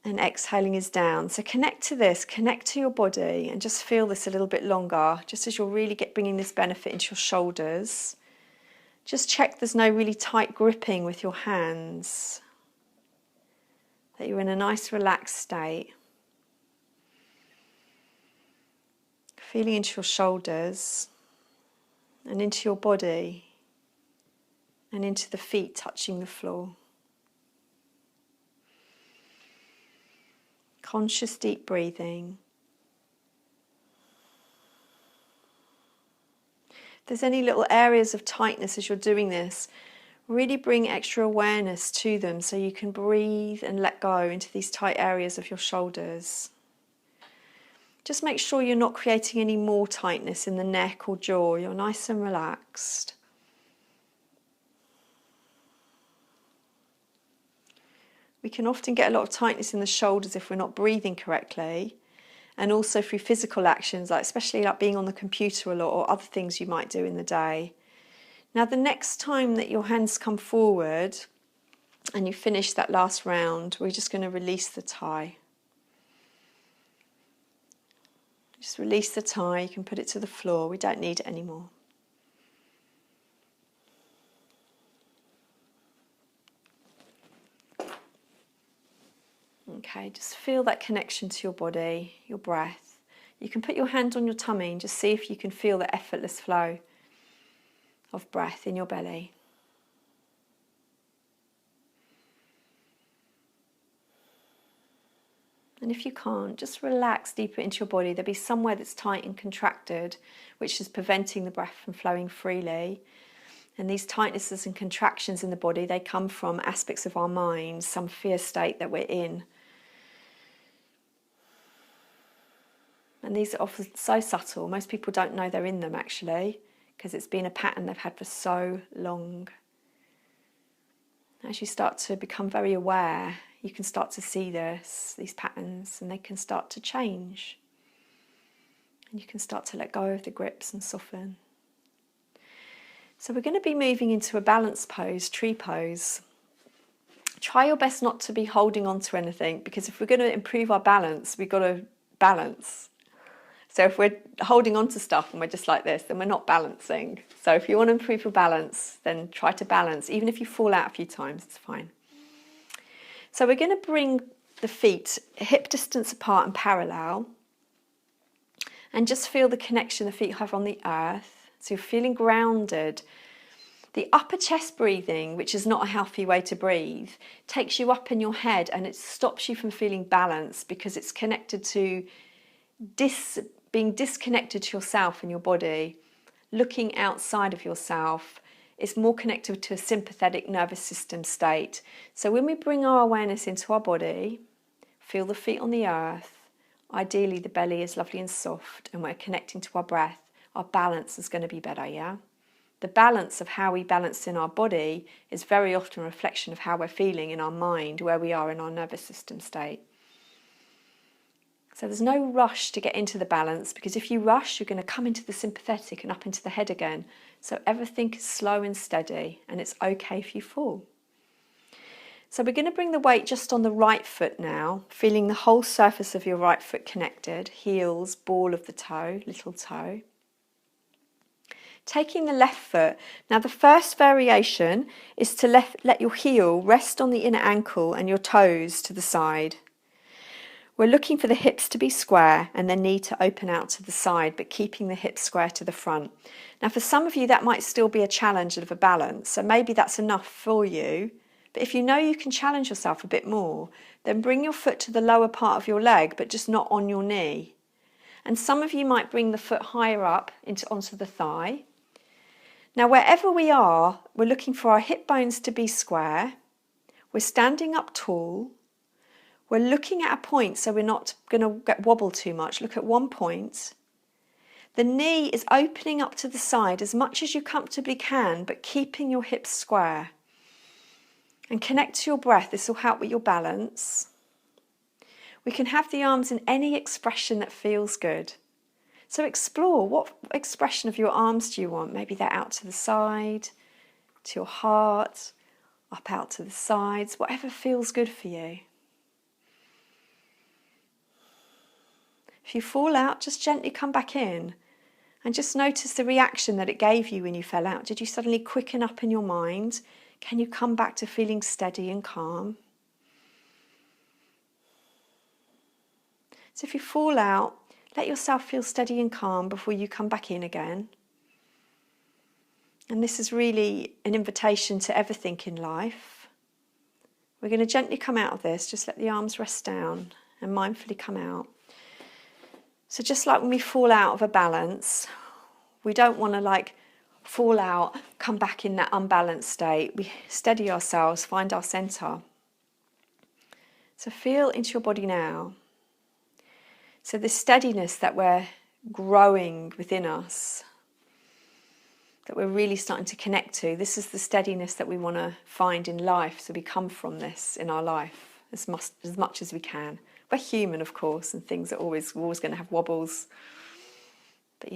and exhaling is down. So connect to this, connect to your body, and just feel this a little bit longer, just as you'll really get bringing this benefit into your shoulders. Just check there's no really tight gripping with your hands, that you're in a nice relaxed state. Feeling into your shoulders and into your body and into the feet touching the floor. Conscious deep breathing. If there's any little areas of tightness as you're doing this, really bring extra awareness to them so you can breathe and let go into these tight areas of your shoulders. Just make sure you're not creating any more tightness in the neck or jaw. You're nice and relaxed. We can often get a lot of tightness in the shoulders if we're not breathing correctly, and also through physical actions, like especially like being on the computer a lot or other things you might do in the day. Now, the next time that your hands come forward and you finish that last round, we're just going to release the tie. Just release the tie, you can put it to the floor, we don't need it anymore. Okay, just feel that connection to your body, your breath. You can put your hand on your tummy and just see if you can feel the effortless flow of breath in your belly. And if you can't, just relax deeper into your body. There'll be somewhere that's tight and contracted, which is preventing the breath from flowing freely. And these tightnesses and contractions in the body, they come from aspects of our mind, some fear state that we're in. And these are often so subtle, most people don't know they're in them actually, because it's been a pattern they've had for so long. As you start to become very aware, you can start to see these patterns, and they can start to change. And you can start to let go of the grips and soften. So we're going to be moving into a balance pose, tree pose. Try your best not to be holding on to anything, because if we're going to improve our balance, we've got to balance. So if we're holding on to stuff and we're just like this, then we're not balancing. So if you want to improve your balance, then try to balance. Even if you fall out a few times, it's fine. So we're going to bring the feet hip distance apart and parallel, and just feel the connection the feet have on the earth. So you're feeling grounded. The upper chest breathing, which is not a healthy way to breathe, takes you up in your head and it stops you from feeling balanced, because it's connected to being disconnected to yourself and your body, looking outside of yourself. It's more connected to a sympathetic nervous system state. So when we bring our awareness into our body, feel the feet on the earth, ideally the belly is lovely and soft, and we're connecting to our breath, our balance is going to be better, yeah? The balance of how we balance in our body is very often a reflection of how we're feeling in our mind, where we are in our nervous system state. So there's no rush to get into the balance, because if you rush, you're going to come into the sympathetic and up into the head again. So everything is slow and steady, and it's okay if you fall. So we're going to bring the weight just on the right foot now, feeling the whole surface of your right foot connected, heels, ball of the toe, little toe. Taking the left foot. Now the first variation is to let your heel rest on the inner ankle and your toes to the side. We're looking for the hips to be square and the knee to open out to the side, but keeping the hips square to the front. Now for some of you that might still be a challenge of a balance, so maybe that's enough for you. But if you know you can challenge yourself a bit more, then bring your foot to the lower part of your leg, but just not on your knee. And some of you might bring the foot higher up onto the thigh. Now wherever we are, we're looking for our hip bones to be square. We're standing up tall. We're looking at a point so we're not going to get wobble too much. Look at one point. The knee is opening up to the side as much as you comfortably can, but keeping your hips square. And connect to your breath. This will help with your balance. We can have the arms in any expression that feels good. So explore, what expression of your arms do you want? Maybe they're out to the side, to your heart, up out to the sides, whatever feels good for you. If you fall out, just gently come back in and just notice the reaction that it gave you when you fell out. Did you suddenly quicken up in your mind? Can you come back to feeling steady and calm? So if you fall out, let yourself feel steady and calm before you come back in again. And this is really an invitation to everything in life. We're going to gently come out of this. Just let the arms rest down and mindfully come out. So just like when we fall out of a balance, we don't want to fall out, come back in that unbalanced state. We steady ourselves, find our centre. So feel into your body now. So the steadiness that we're growing within us, that we're really starting to connect to, this is the steadiness that we want to find in life. So we come from this in our life as much as we can. We're human, of course, and we're always going to have wobbles. But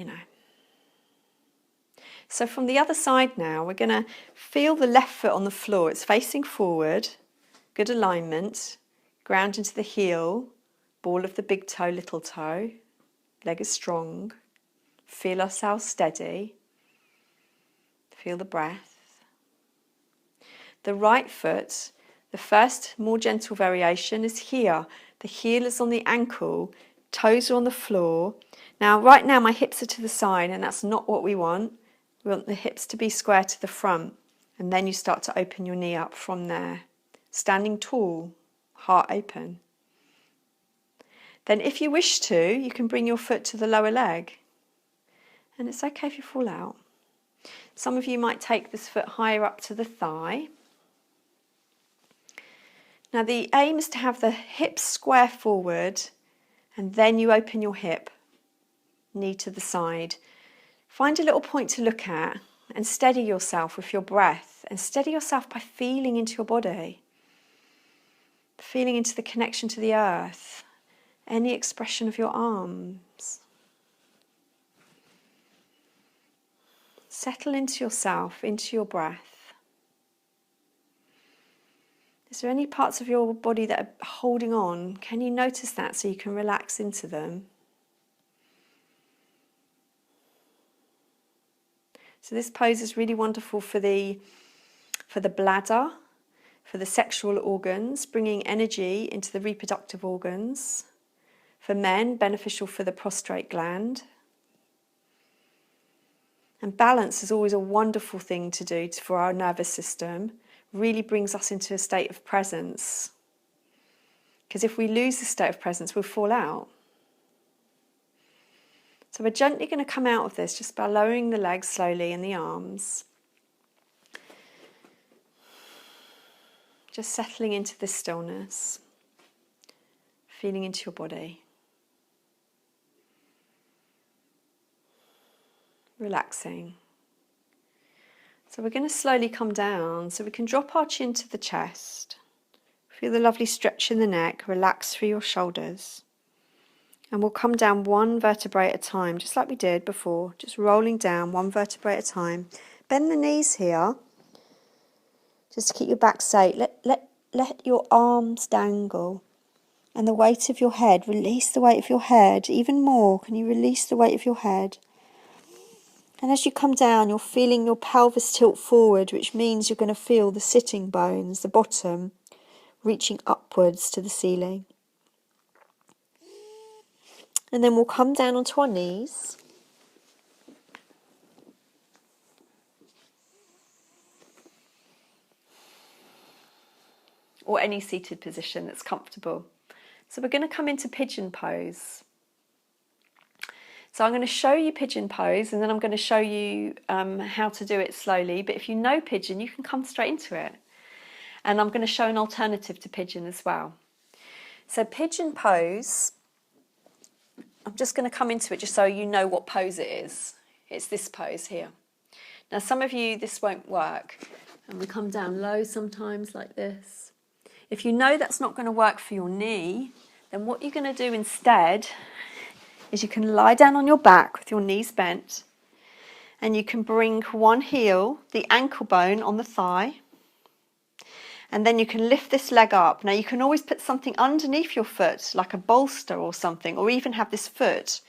So from the other side now, we're going to feel the left foot on the floor. It's facing forward, good alignment, ground into the heel, ball of the big toe, little toe, leg is strong. Feel ourselves steady. Feel the breath. The right foot, the first more gentle variation is here. The heel is on the ankle, toes are on the floor. Now, right now my hips are to the side, and that's not what we want. We want the hips to be square to the front, and then you start to open your knee up from there. Standing tall, heart open. Then if you wish to, you can bring your foot to the lower leg. And it's okay if you fall out. Some of you might take this foot higher up to the thigh. Now the aim is to have the hips square forward, and then you open your hip, knee to the side. Find a little point to look at and steady yourself with your breath, and steady yourself by feeling into your body, feeling into the connection to the earth, any expression of your arms. Settle into yourself, into your breath. Is there any parts of your body that are holding on? Can you notice that so you can relax into them? So this pose is really wonderful for the bladder, for the sexual organs, bringing energy into the reproductive organs. For men, beneficial for the prostate gland. And balance is always a wonderful thing to do for our nervous system. Really brings us into a state of presence. Because if we lose the state of presence, we'll fall out. So we're gently going to come out of this just by lowering the legs slowly and the arms. Just settling into this stillness. Feeling into your body. Relaxing. So we're going to slowly come down so we can drop our chin to the chest. Feel the lovely stretch in the neck, relax through your shoulders. And we'll come down one vertebrae at a time, just like we did before, just rolling down one vertebrae at a time. Bend the knees here, just to keep your back straight. Let your arms dangle. And the weight of your head, release the weight of your head. Even more, can you release the weight of your head? And as you come down, you're feeling your pelvis tilt forward, which means you're going to feel the sitting bones, the bottom, reaching upwards to the ceiling. And then we'll come down onto our knees. Or any seated position that's comfortable. So we're going to come into pigeon pose. So I'm going to show you pigeon pose, and then I'm going to show you how to do it slowly. But if you know pigeon, you can come straight into it. And I'm going to show an alternative to pigeon as well. So pigeon pose, I'm just going to come into it just so you know what pose it is. It's this pose here. Now some of you, this won't work. And we come down low sometimes like this. If you know that's not going to work for your knee, then what you're going to do instead is you can lie down on your back with your knees bent, and you can bring one heel, the ankle bone, on the thigh, And then you can lift this leg up. Now you can always put something underneath your foot, like a bolster or something, or even have this foot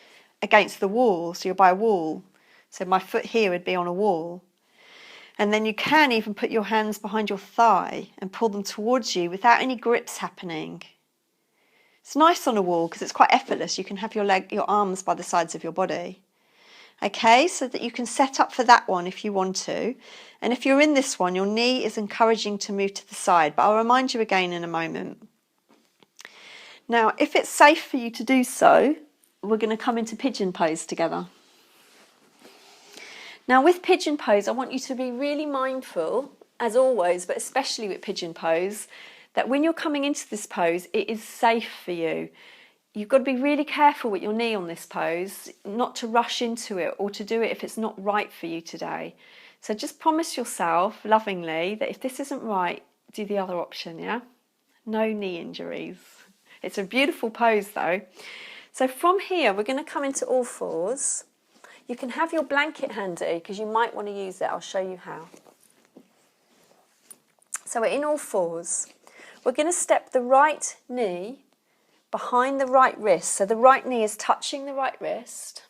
against the wall, so you're by a wall. So my foot here would be on a wall. And then you can even put your hands behind your thigh and pull them towards you without any grips happening. It's nice on a wall because it's quite effortless. You can have your arms by the sides of your body. Okay, so that you can set up for that one if you want to. And if you're in this one, your knee is encouraging to move to the side, but I'll remind you again in a moment. Now, if it's safe for you to do so, we're going to come into pigeon pose together. Now with pigeon pose, I want you to be really mindful, as always, but especially with pigeon pose, that when you're coming into this pose, it is safe for you. You've got to be really careful with your knee on this pose, not to rush into it or to do it if it's not right for you today. So just promise yourself lovingly that if this isn't right, do the other option, yeah? No knee injuries. It's a beautiful pose though. So from here, we're going to come into all fours. You can have your blanket handy because you might want to use it. I'll show you how. So we're in all fours. We're going to step the right knee behind the right wrist. So the right knee is touching the right wrist.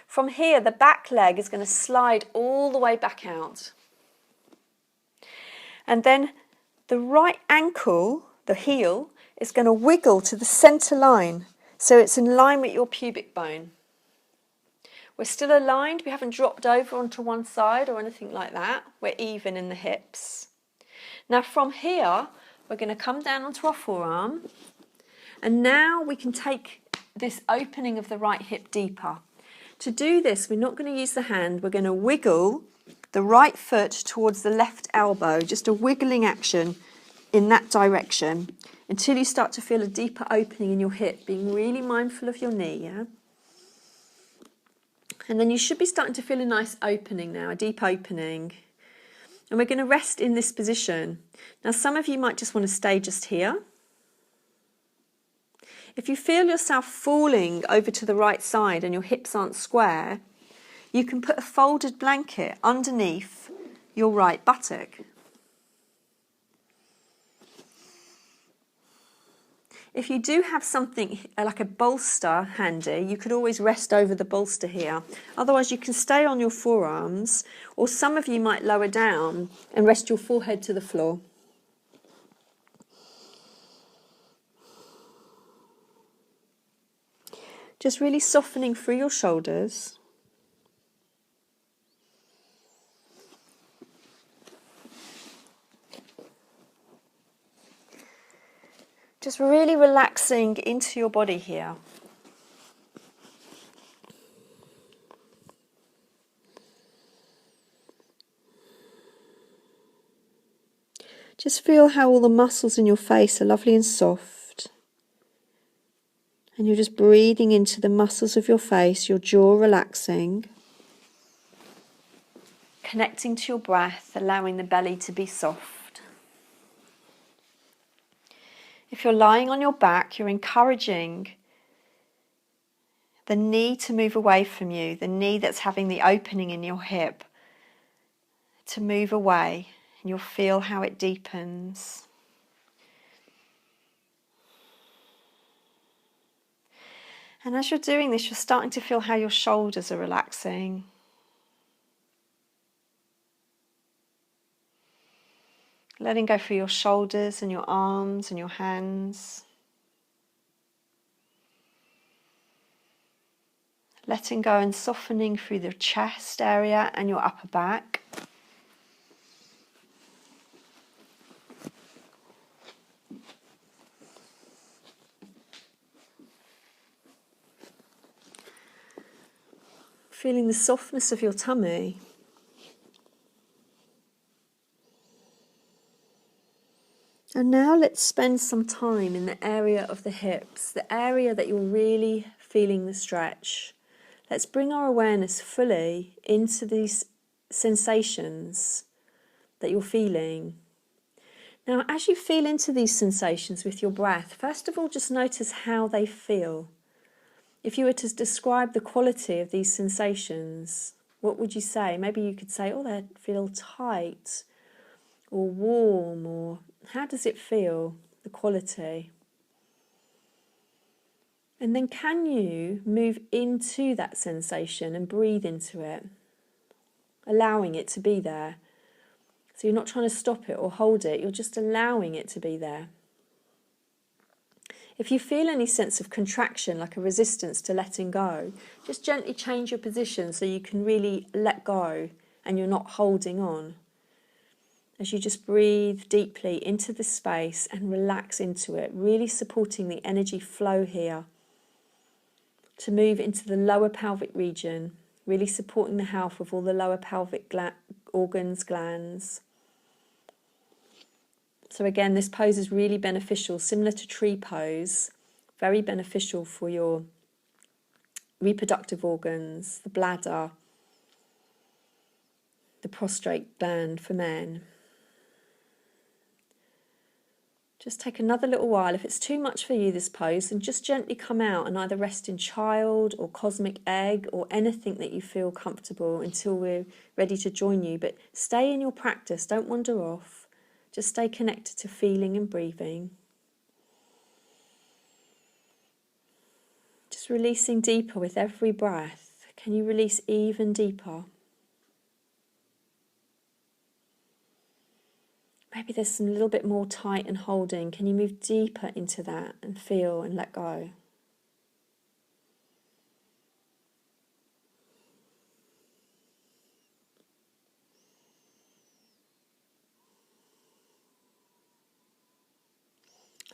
From here, the back leg is going to slide all the way back out. And then the right ankle, the heel, is going to wiggle to the centre line. So it's in line with your pubic bone. We're still aligned, we haven't dropped over onto one side or anything like that. We're even in the hips. Now from here, we're going to come down onto our forearm. And now we can take this opening of the right hip deeper. To do this, we're not going to use the hand. We're going to wiggle the right foot towards the left elbow. Just a wiggling action in that direction until you start to feel a deeper opening in your hip, being really mindful of your knee, yeah? And then you should be starting to feel a nice opening now, a deep opening. And we're going to rest in this position. Now, some of you might just want to stay just here. If you feel yourself falling over to the right side and your hips aren't square, you can put a folded blanket underneath your right buttock. If you do have something like a bolster handy, you could always rest over the bolster here. Otherwise, you can stay on your forearms, or some of you might lower down and rest your forehead to the floor. Just really softening through your shoulders. Just really relaxing into your body here. Just feel how all the muscles in your face are lovely and soft. And you're just breathing into the muscles of your face, your jaw relaxing. Connecting to your breath, allowing the belly to be soft. If you're lying on your back, you're encouraging the knee to move away from you, the knee that's having the opening in your hip to move away, and you'll feel how it deepens. And as you're doing this, you're starting to feel how your shoulders are relaxing. Letting go through your shoulders and your arms and your hands. Letting go and softening through the chest area and your upper back. Feeling the softness of your tummy. And now let's spend some time in the area of the hips, the area that you're really feeling the stretch. Let's bring our awareness fully into these sensations that you're feeling. Now, as you feel into these sensations with your breath, first of all, just notice how they feel. If you were to describe the quality of these sensations, what would you say? Maybe you could say, oh, they feel tight. or warm, or how does it feel, the quality? And then can you move into that sensation and breathe into it, allowing it to be there? So you're not trying to stop it or hold it, you're just allowing it to be there. If you feel any sense of contraction, like a resistance to letting go, just gently change your position so you can really let go and you're not holding on. As you just breathe deeply into the space and relax into it, really supporting the energy flow here to move into the lower pelvic region, really supporting the health of all the lower pelvic organs, glands. So again, this pose is really beneficial, similar to tree pose, very beneficial for your reproductive organs, the bladder, the prostate gland for men. Just take another little while. If it's too much for you, this pose, then just gently come out and either rest in child or cosmic egg or anything that you feel comfortable until we're ready to join you. But stay in your practice, don't wander off. Just stay connected to feeling and breathing. Just releasing deeper with every breath. Can you release even deeper? Maybe there's some little bit more tight and holding. Can you move deeper into that and feel and let go?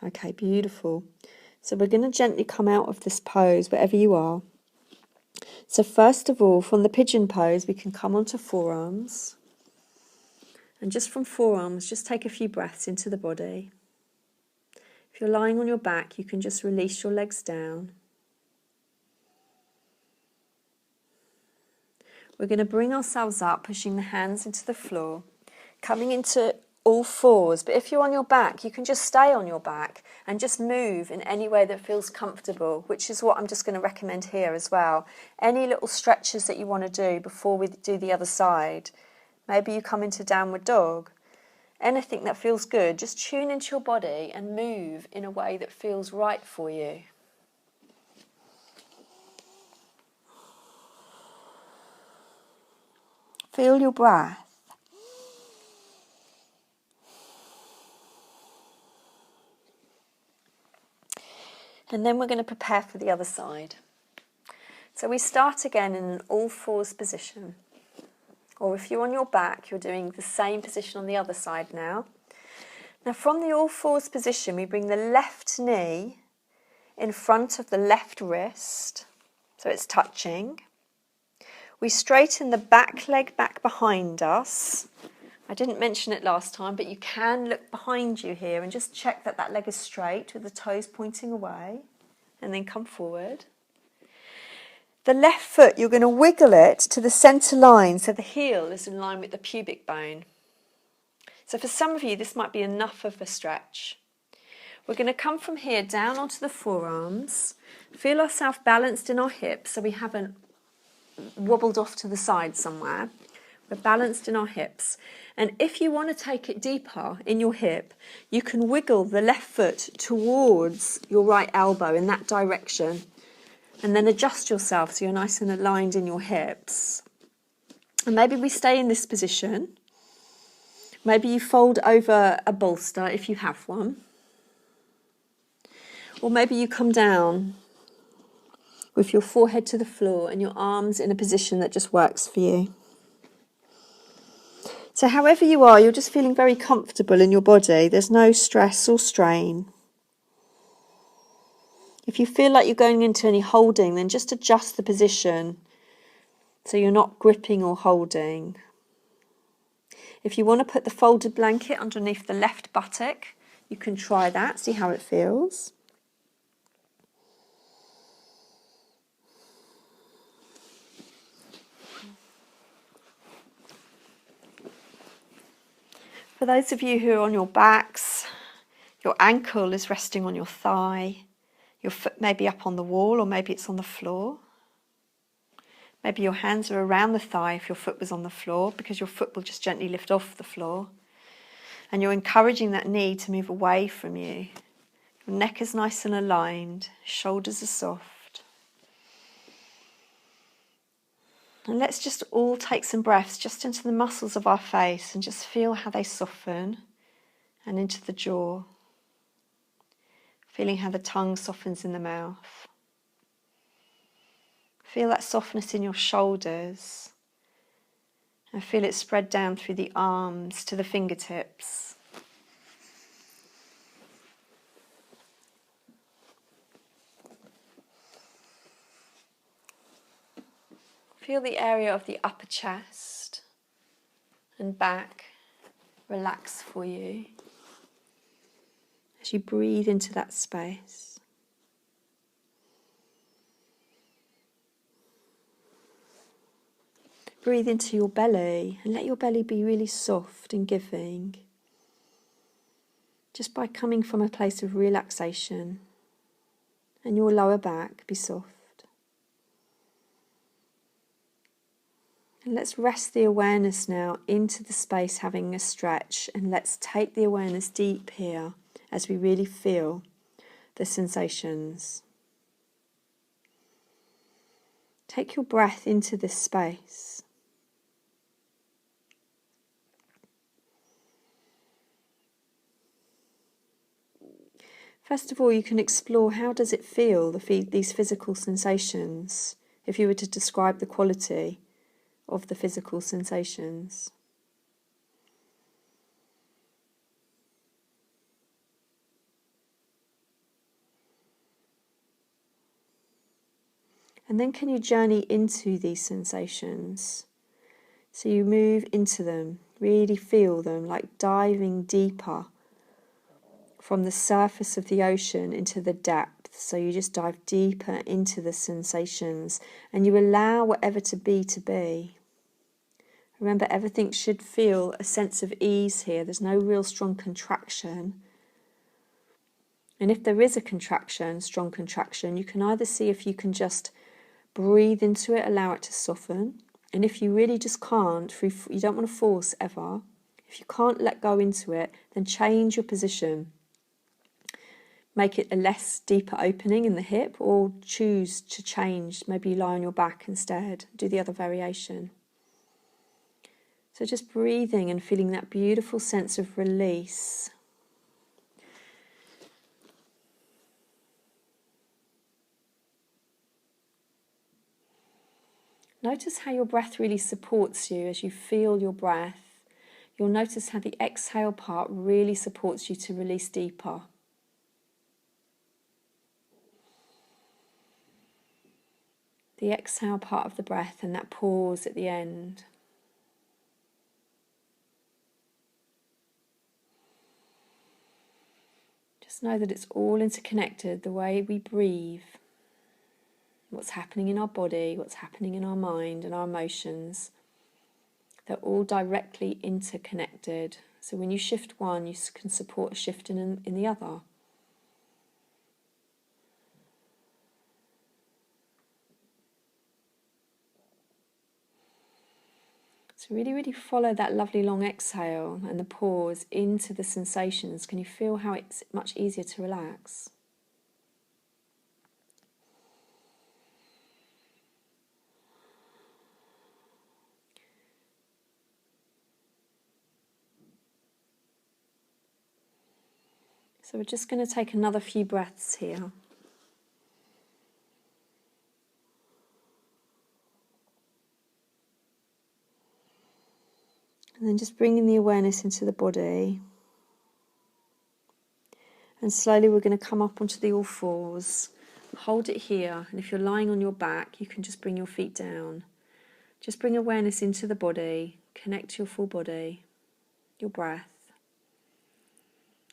Okay, beautiful. So we're going to gently come out of this pose, wherever you are. So first of all, from the pigeon pose, we can come onto forearms. And just from forearms, just take a few breaths into the body. If you're lying on your back, you can just release your legs down. We're going to bring ourselves up, pushing the hands into the floor, coming into all fours. But if you're on your back, you can just stay on your back and just move in any way that feels comfortable, which is what I'm just going to recommend here as well. Any little stretches that you want to do before we do the other side. Maybe you come into downward dog. Anything that feels good, just tune into your body and move in a way that feels right for you. Feel your breath. And then we're going to prepare for the other side. So we start again in an all fours position. Or if you're on your back, you're doing the same position on the other side now. Now from the all fours position, we bring the left knee in front of the left wrist, so it's touching. We straighten the back leg back behind us. I didn't mention it last time, but you can look behind you here and just check that that leg is straight with the toes pointing away, and then come forward. The left foot, you're going to wiggle it to the centre line, so the heel is in line with the pubic bone. So for some of you, this might be enough of a stretch. We're going to come from here down onto the forearms, feel ourselves balanced in our hips, so we haven't wobbled off to the side somewhere. We're balanced in our hips. And if you want to take it deeper in your hip, you can wiggle the left foot towards your right elbow in that direction. And then adjust yourself so you're nice and aligned in your hips. And maybe we stay in this position. Maybe you fold over a bolster if you have one. Or maybe you come down with your forehead to the floor and your arms in a position that just works for you. So however you are, you're just feeling very comfortable in your body. There's no stress or strain. If you feel like you're going into any holding, then just adjust the position so you're not gripping or holding. If you want to put the folded blanket underneath the left buttock, you can try that, see how it feels. For those of you who are on your backs, your ankle is resting on your thigh. Your foot may be up on the wall or maybe it's on the floor. Maybe your hands are around the thigh if your foot was on the floor, because your foot will just gently lift off the floor. And you're encouraging that knee to move away from you. Your neck is nice and aligned, shoulders are soft. And let's just all take some breaths just into the muscles of our face and just feel how they soften, and into the jaw. Feeling how the tongue softens in the mouth. Feel that softness in your shoulders. And feel it spread down through the arms to the fingertips. Feel the area of the upper chest and back relax for you as you breathe into that space. Breathe into your belly and let your belly be really soft and giving, just by coming from a place of relaxation, and your lower back be soft. And let's rest the awareness now into the space having a stretch, and let's take the awareness deep here as we really feel the sensations. Take your breath into this space. First of all, you can explore, how does it feel, these physical sensations, if you were to describe the quality of the physical sensations. And then can you journey into these sensations? So you move into them, really feel them, like diving deeper from the surface of the ocean into the depth. So you just dive deeper into the sensations and you allow whatever to be. Remember, everything should feel a sense of ease here. There's no real strong contraction. And if there is a contraction, strong contraction, you can either see if you can just breathe into it, allow it to soften. And if you really just can't, you don't want to force ever, if you can't let go into it, then change your position. Make it a less deeper opening in the hip, or choose to change. Maybe you lie on your back instead. Do the other variation. So just breathing and feeling that beautiful sense of release. Notice how your breath really supports you as you feel your breath. You'll notice how the exhale part really supports you to release deeper. The exhale part of the breath and that pause at the end. Just know that it's all interconnected, the way we breathe, what's happening in our body, what's happening in our mind and our emotions. They're all directly interconnected. So when you shift one, you can support a shift in the other. So really, really follow that lovely long exhale and the pause into the sensations. Can you feel how it's much easier to relax? So we're just going to take another few breaths here. And then just bringing the awareness into the body. And slowly we're going to come up onto the all fours. Hold it here. And if you're lying on your back, you can just bring your feet down. Just bring awareness into the body. Connect to your full body, your breath.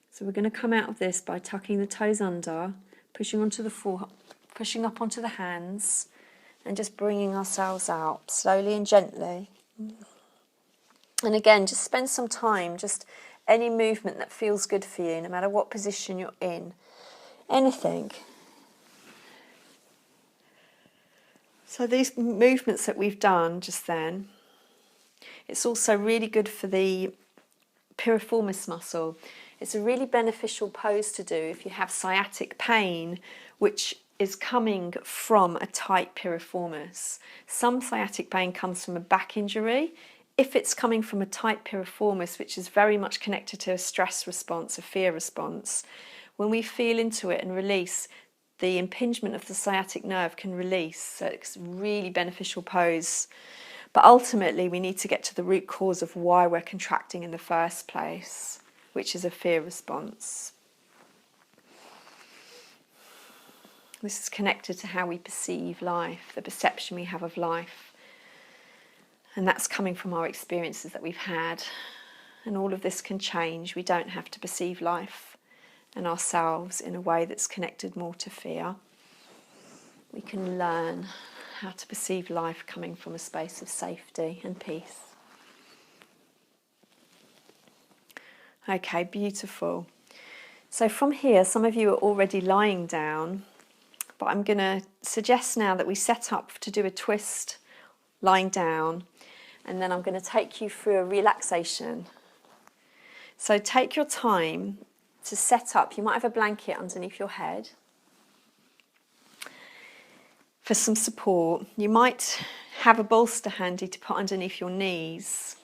So we're going to come out of this by tucking the toes under, pushing onto the floor, pushing up onto the hands, and just bringing ourselves out slowly and gently. And again, just spend some time, just any movement that feels good for you, no matter what position you're in. Anything. So these movements that we've done just then, it's also really good for the piriformis muscle. It's a really beneficial pose to do if you have sciatic pain, which is coming from a tight piriformis. Some sciatic pain comes from a back injury. If it's coming from a tight piriformis, which is very much connected to a stress response, a fear response, when we feel into it and release, the impingement of the sciatic nerve can release. So it's a really beneficial pose. But ultimately, we need to get to the root cause of why we're contracting in the first place, which is a fear response. This is connected to how we perceive life, the perception we have of life. And that's coming from our experiences that we've had. And all of this can change. We don't have to perceive life and ourselves in a way that's connected more to fear. We can learn how to perceive life coming from a space of safety and peace. Okay, beautiful. So from here, some of you are already lying down, but I'm going to suggest now that we set up to do a twist lying down, and then I'm going to take you through a relaxation. So take your time to set up. You might have a blanket underneath your head for some support. You might have a bolster handy to put underneath your knees.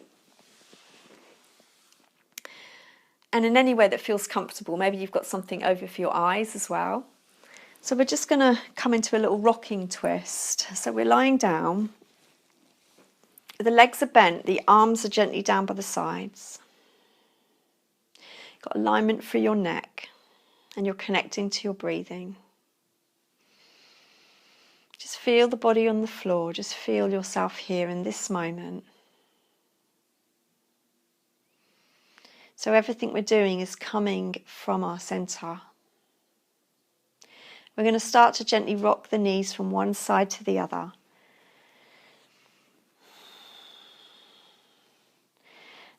And in any way that feels comfortable. Maybe you've got something over for your eyes as well. So we're just going to come into a little rocking twist. So we're lying down. The legs are bent, the arms are gently down by the sides. You've got alignment through your neck, and you're connecting to your breathing. Just feel the body on the floor, just feel yourself here in this moment. So everything we're doing is coming from our centre. We're going to start to gently rock the knees from one side to the other.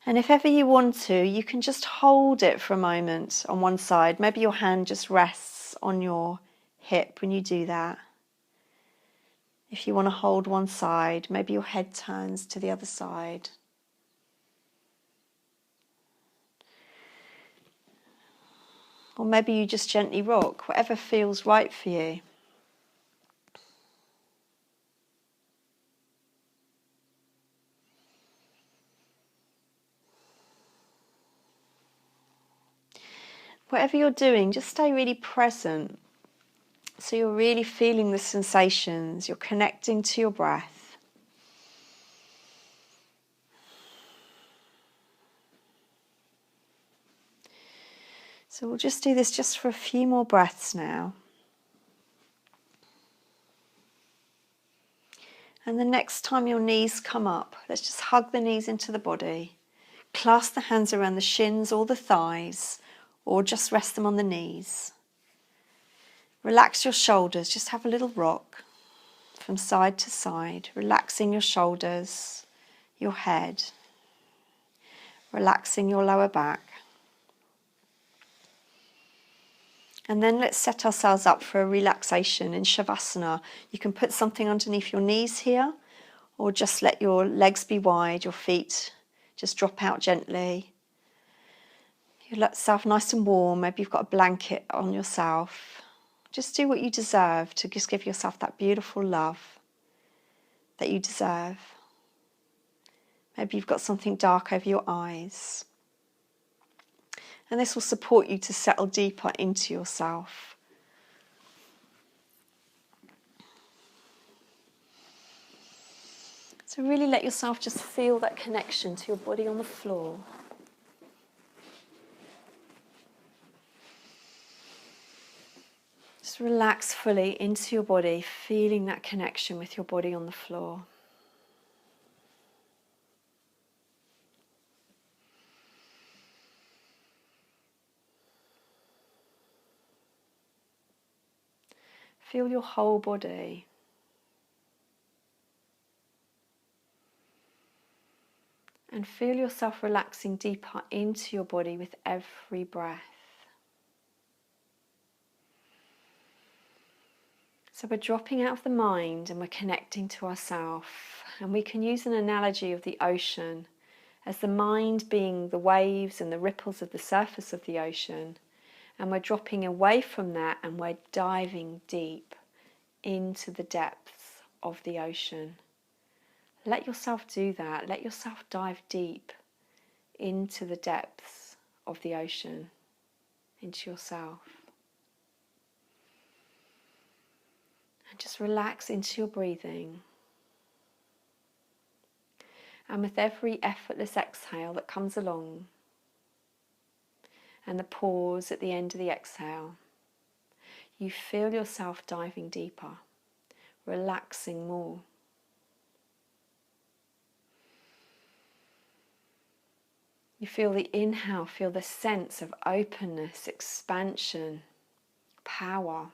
And if ever you want to, you can just hold it for a moment on one side. Maybe your hand just rests on your hip when you do that. If you want to hold one side, maybe your head turns to the other side. Or maybe you just gently rock, whatever feels right for you. Whatever you're doing, just stay really present. So you're really feeling the sensations, you're connecting to your breath. So we'll just do this just for a few more breaths now. And the next time your knees come up, let's just hug the knees into the body. Clasp the hands around the shins or the thighs, or just rest them on the knees. Relax your shoulders, just have a little rock from side to side, relaxing your shoulders, your head, relaxing your lower back. And then let's set ourselves up for a relaxation in Shavasana. You can put something underneath your knees here, or just let your legs be wide, your feet just drop out gently. You let yourself nice and warm, maybe you've got a blanket on yourself. Just do what you deserve to just give yourself that beautiful love that you deserve. Maybe you've got something dark over your eyes. And this will support you to settle deeper into yourself. So really let yourself just feel that connection to your body on the floor. Just relax fully into your body, feeling that connection with your body on the floor. Feel your whole body. And feel yourself relaxing deeper into your body with every breath. So we're dropping out of the mind and we're connecting to ourselves. And we can use an analogy of the ocean as the mind being the waves and the ripples of the surface of the ocean, and we're dropping away from that and we're diving deep into the depths of the ocean. Let yourself do that. Let yourself dive deep into the depths of the ocean, into yourself. And just relax into your breathing. And with every effortless exhale that comes along, and the pause at the end of the exhale, you feel yourself diving deeper, relaxing more. You feel the inhale, feel the sense of openness, expansion, power,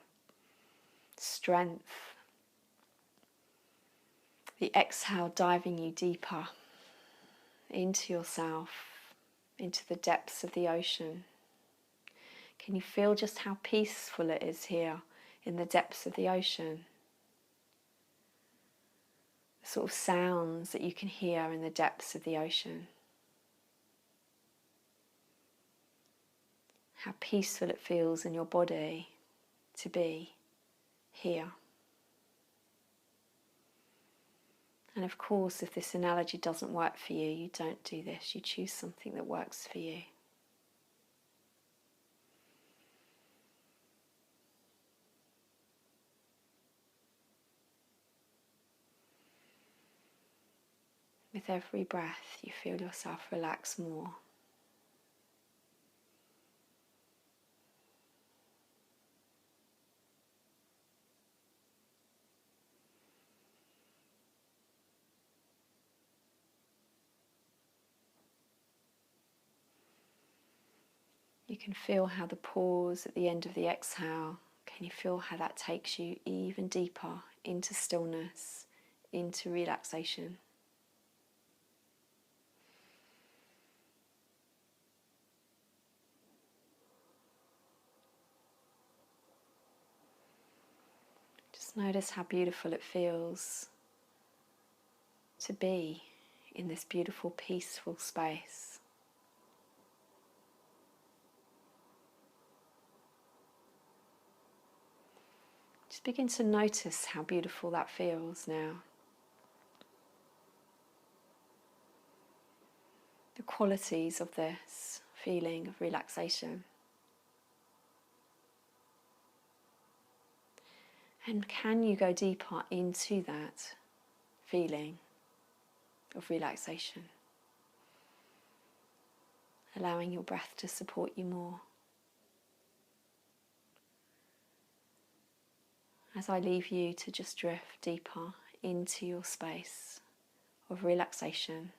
strength. The exhale diving you deeper into yourself, into the depths of the ocean. Can you feel just how peaceful it is here in the depths of the ocean? The sort of sounds that you can hear in the depths of the ocean. How peaceful it feels in your body to be here. And of course, if this analogy doesn't work for you, you don't do this. You choose something that works for you. With every breath, you feel yourself relax more. You can feel how the pause at the end of the exhale, can you feel how that takes you even deeper into stillness, into relaxation? Just notice how beautiful it feels to be in this beautiful, peaceful space. Just begin to notice how beautiful that feels now. The qualities of this feeling of relaxation. And can you go deeper into that feeling of relaxation? Allowing your breath to support you more. As I leave you to just drift deeper into your space of relaxation.